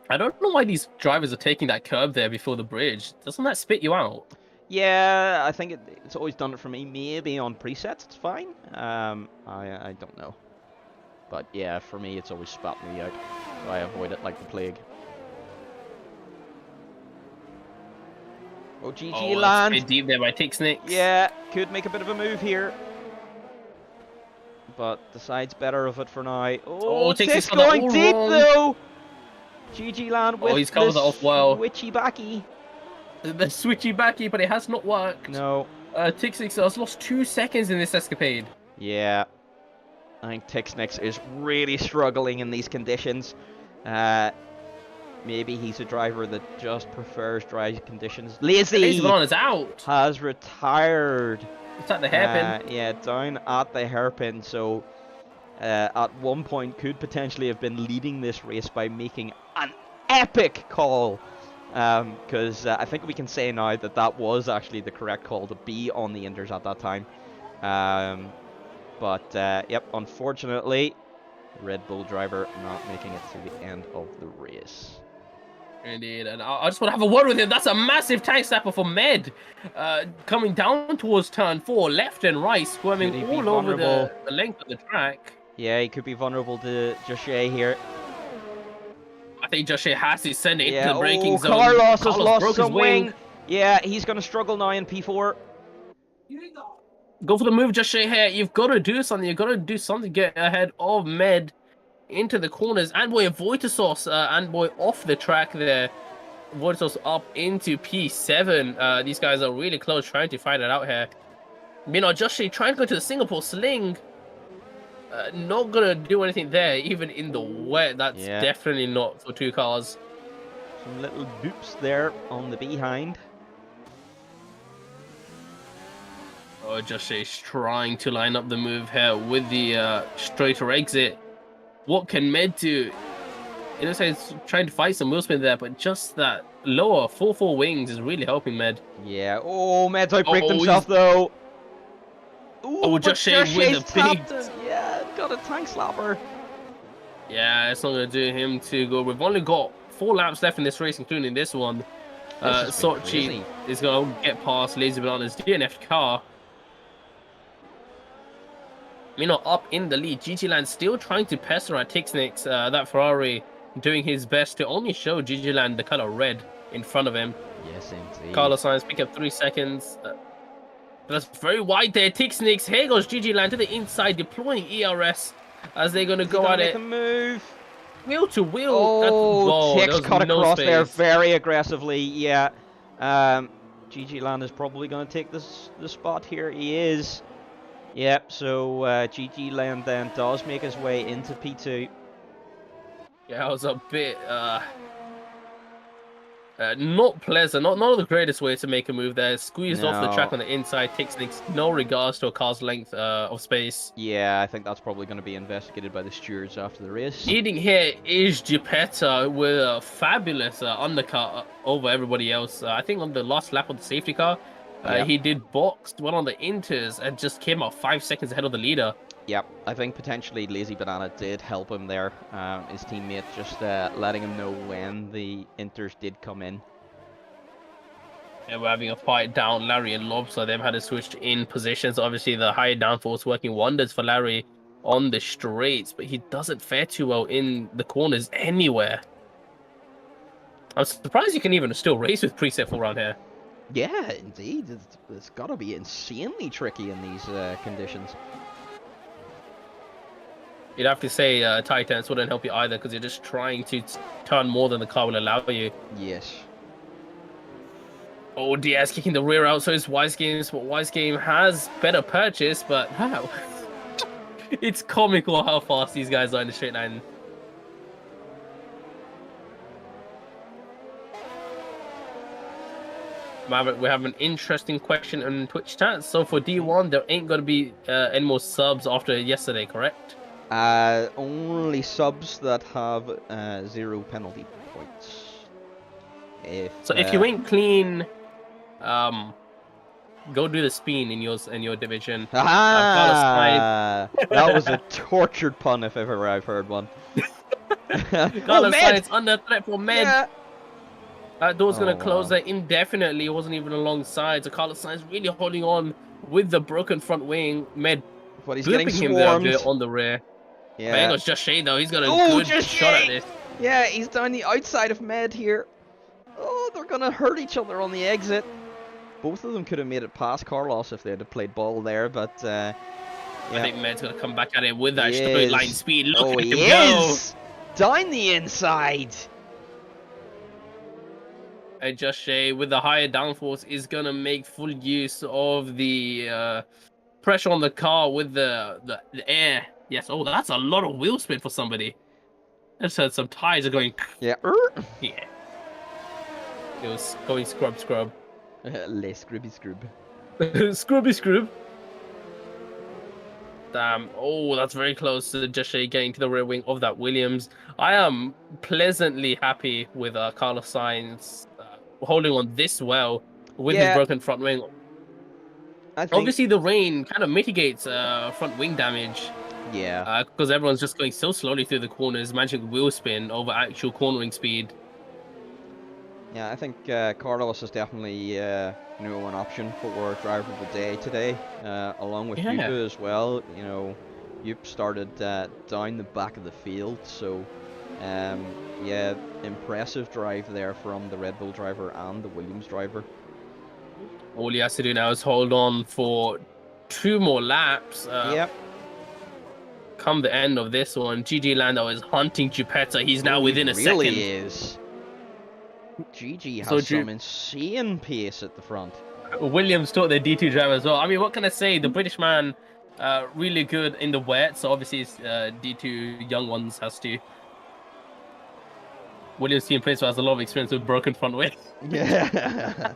I don't know why these drivers are taking that curb there before the bridge. Doesn't that spit you out? Yeah, I think it's always done it for me. Maybe on presets, it's fine. I don't know. But yeah, for me, it's always spat me out. So I avoid it like the plague. Oh, GG Land. It's deep there by Tixnick. Yeah, could make a bit of a move here. But decides better of it for now. Oh, Tix going deep though. GG Land with he's covered that off well. Switchy backy. The switchy backy, but it has not worked. No. Tixnick has lost 2 seconds in this escapade. Yeah. I think Tixnick is really struggling in these conditions. Maybe he's a driver that just prefers dry conditions. Lazy is out. Has retired. It's at the hairpin. Yeah, down at the hairpin. So at one point could potentially have been leading this race by making an epic call. Because I think we can say now that that was actually the correct call to be on the Inters at that time. But yep, unfortunately, Red Bull driver not making it to the end of the race. Indeed, and I just want to have a word with him. That's a massive tank snapper for Med. Coming down towards turn 4, left and right, squirming all over the length of the track. Yeah, he could be vulnerable to Joshe here. I think Joshe has to send it into the braking zone. Carlos has lost some wing. Yeah, he's going to struggle now in P4. Go for the move, Joshe here. You've got to do something. You've got to do something to get ahead of Med into the corners. And boy, Voitasos and boy off the track there. Voitasos up into P7. These guys are really close trying to fight it out here. Meanwhile, Joshe trying to go to the Singapore sling. Not gonna do anything there, even in the wet. That's definitely not for 2 cars. Some little boops there on the behind. Oh, Joshe's trying to line up the move here with the straighter exit. What can Med do? It looks like he's trying to fight some wheel spin there, but just that lower 4-4 wings is really helping Med. Yeah. Oh, Med's outbraked himself though. Ooh, Joshe with a big... Yeah, got a tank slapper. Yeah, it's not going to do him too good. We've only got 4 laps left in this race, including this one. Sochi is going to get past Lazy Banana's DNF car. Meanwhile, up in the lead, GG Land still trying to pester at Tixnick. That Ferrari doing his best to only show GG Land the color red in front of him. Yes, indeed. Carlos Sainz pick up 3 seconds. That's very wide there. Tixnick. Here goes GG Land to the inside, deploying ERS as they're going to go at it. Move. Wheel to wheel. Oh, Tix cut across there very aggressively. Yeah. GG Land is probably going to take the spot here. He is. Yep, so GG Land then does make his way into P2. Yeah, it was a bit not pleasant, not the greatest way to make a move there. Squeezed off the track on the inside, Tixnick, no regards to a car's length of space. Yeah, I think that's probably going to be investigated by the stewards after the race. Leading here is Geppetta with a fabulous undercut over everybody else. I think on the last lap of the safety car, he did boxed, went on the inters, and just came out 5 seconds ahead of the leader. Yep, I think potentially Lazy Banana did help him there. His teammate just letting him know when the inters did come in. Yeah, we're having a fight down Larry and Lob, so they've had to switch in positions. Obviously, the higher downforce working wonders for Larry on the straights, but he doesn't fare too well in the corners anywhere. I'm surprised you can even still race with preset full around here. Yeah, indeed. It's got to be insanely tricky in these conditions. You'd have to say Titans wouldn't help you either because you're just trying to turn more than the car will allow you. Yes. Oh, Diaz kicking the rear out, so it's Wise Games, but Wise Game has better purchase, but how? It's comical how fast these guys are in the straight line. Maverick, we have an interesting question in Twitch chat. So for D1, there ain't going to be any more subs after yesterday, correct? Only subs that have 0 penalty points. If you ain't clean, go do the spin in your division. That was a tortured pun if ever I've heard one. Carlos Sainz under threat for Med. Yeah. That door's gonna close there indefinitely. It wasn't even alongside. So Carlos Sainz really holding on with the broken front wing. Med but he's getting him swarmed there on the rear. Yeah. There goes Just Shay though. He's got a good shot at this. Yeah, he's down the outside of Med here. Oh, they're gonna hurt each other on the exit. Both of them could have made it past Carlos if they had played ball there, but yeah. I think Med's gonna come back at it with that straight line speed. Look at him go! Down the inside. And Just Shay with the higher downforce is gonna make full use of the pressure on the car with the air. Yes. Oh, that's a lot of wheel spin for somebody. I just heard some tires are going. Yeah. Yeah. It was going scrub. Les scrubby. Scrub. Damn. Oh, that's very close to Just Shay getting to the rear wing of that Williams. I am pleasantly happy with Carlos Sainz holding on this well with his broken front wing. Obviously, the rain kind of mitigates front wing damage. Yeah. Because everyone's just going so slowly through the corners, managing wheel spin over actual cornering speed. Yeah, I think Carlos is definitely an option for driver of the day today, along with Yupa as well. You know, Yupa started down the back of the field, so yeah, impressive drive there from the Red Bull driver and the Williams driver. All he has to do now is hold on for 2 more laps. Yep. Come the end of this one, GG Lando is hunting Geppetta. He's now within a second. He really is. GG has some insane pace at the front. Williams taught their D2 driver as well. I mean, what can I say? The British man, really good in the wet. So obviously, his D2 young ones has to. Williams team player has a lot of experience with broken front wing. Yeah.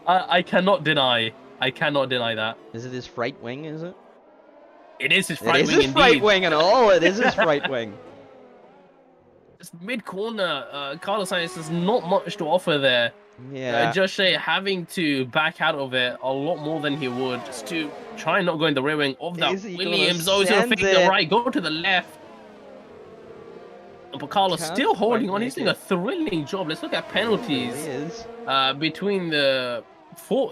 I cannot deny. That. Is it his right wing? Is it? It is his right wing. It is his right wing and all. It is his right wing. Mid corner, Carlos Sainz has not much to offer there. Yeah. Just Shay having to back out of it a lot more than he would just to try and not go in the rear wing of that Williams. Oh, he's going to fake the right, go to the left. But Carlos still holding on. He's doing a thrilling job. Let's look at penalties between the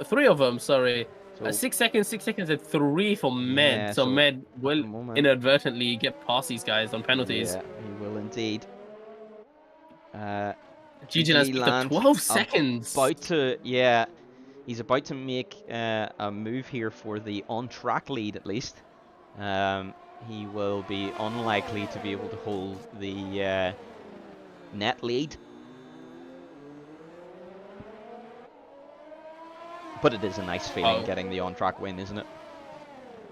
3 of them. Sorry. So, 6 seconds, and 3 for Med. Yeah, so Med will inadvertently get past these guys on penalties. Yeah, he will indeed. GG has picked up 12 seconds. He's about to make a move here for the on-track lead at least. He will be unlikely to be able to hold the net lead. But it is a nice feeling getting the on-track win, isn't it?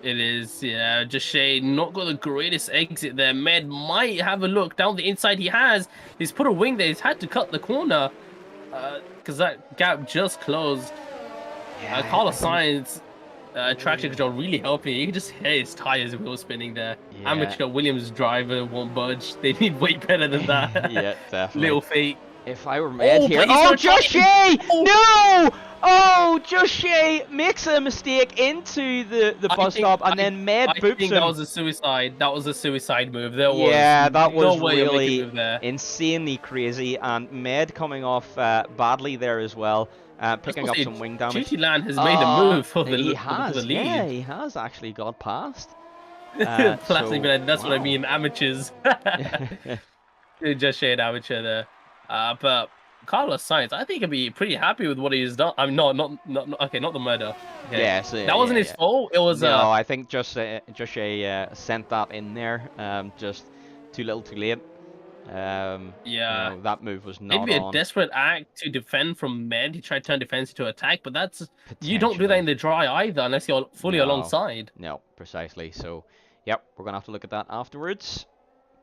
It is, yeah. Just Shay not got the greatest exit there. Med might have a look down the inside. He's put a wing there. He's had to cut the corner because that gap just closed. Yeah, Carlos Sainz traction control really helping. You can just hear his tires wheel spinning there. Yeah. Amateur Williams driver won't budge. They need way better than that. Yeah, definitely. Little fake. If I were Med here... Oh, Just Shay! No! Oh, Just Shay makes a mistake into the bus stop, and then Med boops him. I think that was a suicide. That was a suicide move. There was that was no way of making a really move there. insanely crazy, and Med coming off badly there as well, picking up some wing damage. GG Land has made a move for the, he for the lead. Yeah, he has actually got past. Plastic Blend, that's wow. what I mean, amateurs. Just shade amateur there. But Carlos Sainz, I think he'd be pretty happy with what he's done. I mean, not the murder. Okay. Yeah, that wasn't his fault. It was. No, I think just sent that in there, just too little, too late. Yeah, you know, that move was not maybe on. a desperate act to defend from Med. He tried to turn defense into attack, but that's you don't do that in the dry either unless you're fully alongside. No, precisely. So, yep, we're gonna have to look at that afterwards.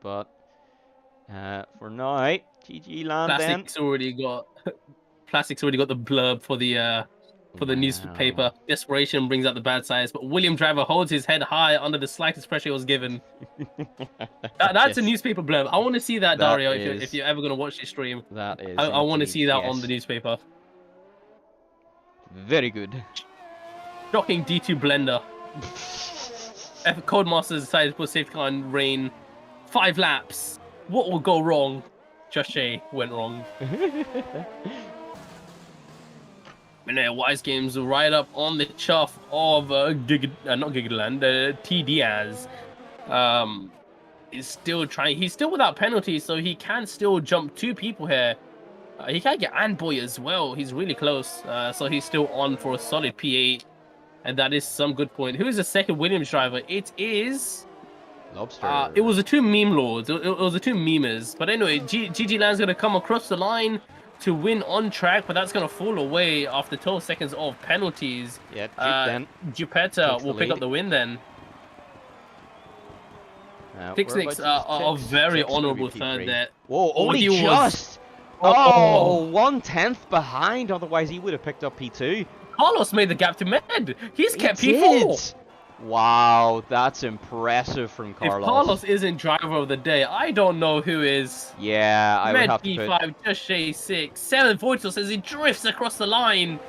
But for now, GG Land. Plastic's already got the blurb for the newspaper. Desperation brings out the bad sides, but William Driver holds his head high under the slightest pressure he was given. That's a newspaper blurb. I want to see that, Dario, if you're ever going to watch this stream. That is. I want to see that on the newspaper. Very good. Shocking D2 blender. Codemasters decided to put safety car in rain. 5 laps. What will go wrong? Just Shay went wrong. And Wise Games right up on the chuff of not Gigaland, T Diaz. Is still trying. He's still without penalties, so he can still jump 2 people here. He can get Anboy as well. He's really close, so he's still on for a solid P8, and that is some good point. Who is the second Williams driver? It is Lobster. It was the 2 meme lords. It was the 2 memers. But anyway, GG Land's gonna come across the line to win on track, but that's going to fall away after 12 seconds of penalties. Yeah, Jupiter will pick up the win then. Pixnix a very honourable third there. Whoa, only just! Oh, 1/10 behind, otherwise he would have picked up P2. Carlos made the gap to Med. He's kept P4. Wow, that's impressive from Carlos. If Carlos isn't driver of the day, I don't know who is. Yeah, I would have to Med P5, Just Shay 6, 7 Voital says he drifts across the line.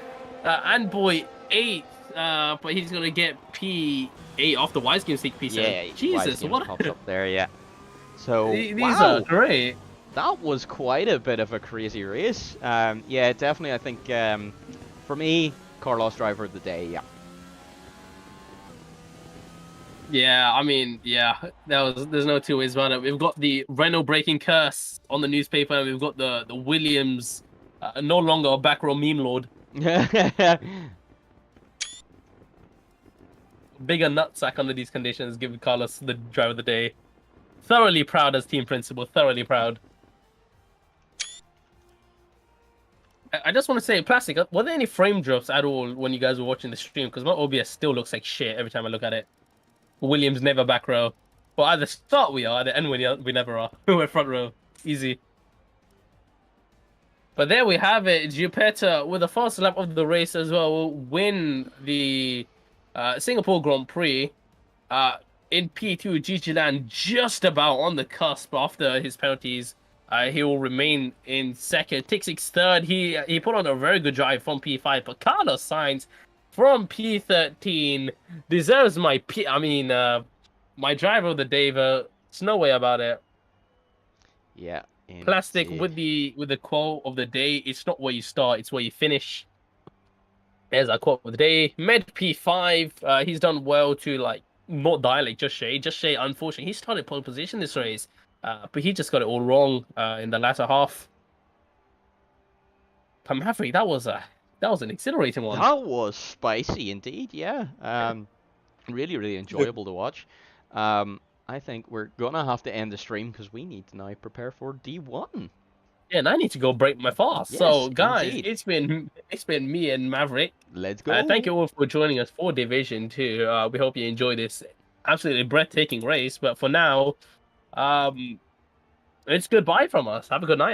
Anboy 8, but he's gonna get P8 off the Wise Games take P7. Yeah, Jesus, what popped up there, yeah. So these are great. That was quite a bit of a crazy race. Yeah, definitely. I think for me, Carlos driver of the day. Yeah. Yeah, I mean, yeah, there's no 2 ways about it. We've got the Renault breaking curse on the newspaper, and we've got the Williams, no longer a back row meme lord. Bigger nutsack under these conditions, giving Carlos the driver of the day. Thoroughly proud as team principal, thoroughly proud. I just want to say, Plastic, were there any frame drops at all when you guys were watching the stream? Because my OBS still looks like shit every time I look at it. Williams never back row. Well, at the start we are, at the end we never are. We're front row. Easy. But there we have it. Jupiter, with the first lap of the race as well, will win the Singapore Grand Prix. In P2, GG Land just about on the cusp after his penalties. He will remain in second. Tixix third. He put on a very good drive from P5. But Carlos Sainz from P13 deserves my my driver of the day. There's no way about it. Yeah. Plastic with the quote of the day. It's not where you start, it's where you finish. There's our quote of the day. Med P5. He's done well to not die like Just Shay. Just Shay, unfortunately, he started pole position this race, but he just got it all wrong in the latter half. But Maverick, that was an exhilarating one. That was spicy indeed, yeah. Really, really enjoyable to watch. I think we're gonna have to end the stream because we need to now prepare for D1. Yeah, and I need to go break my fast. Yes, so, guys, indeed. it's been me and Maverick. Let's go. Thank you all for joining us for Division 2. We hope you enjoy this absolutely breathtaking race. But for now, it's goodbye from us. Have a good night, everyone.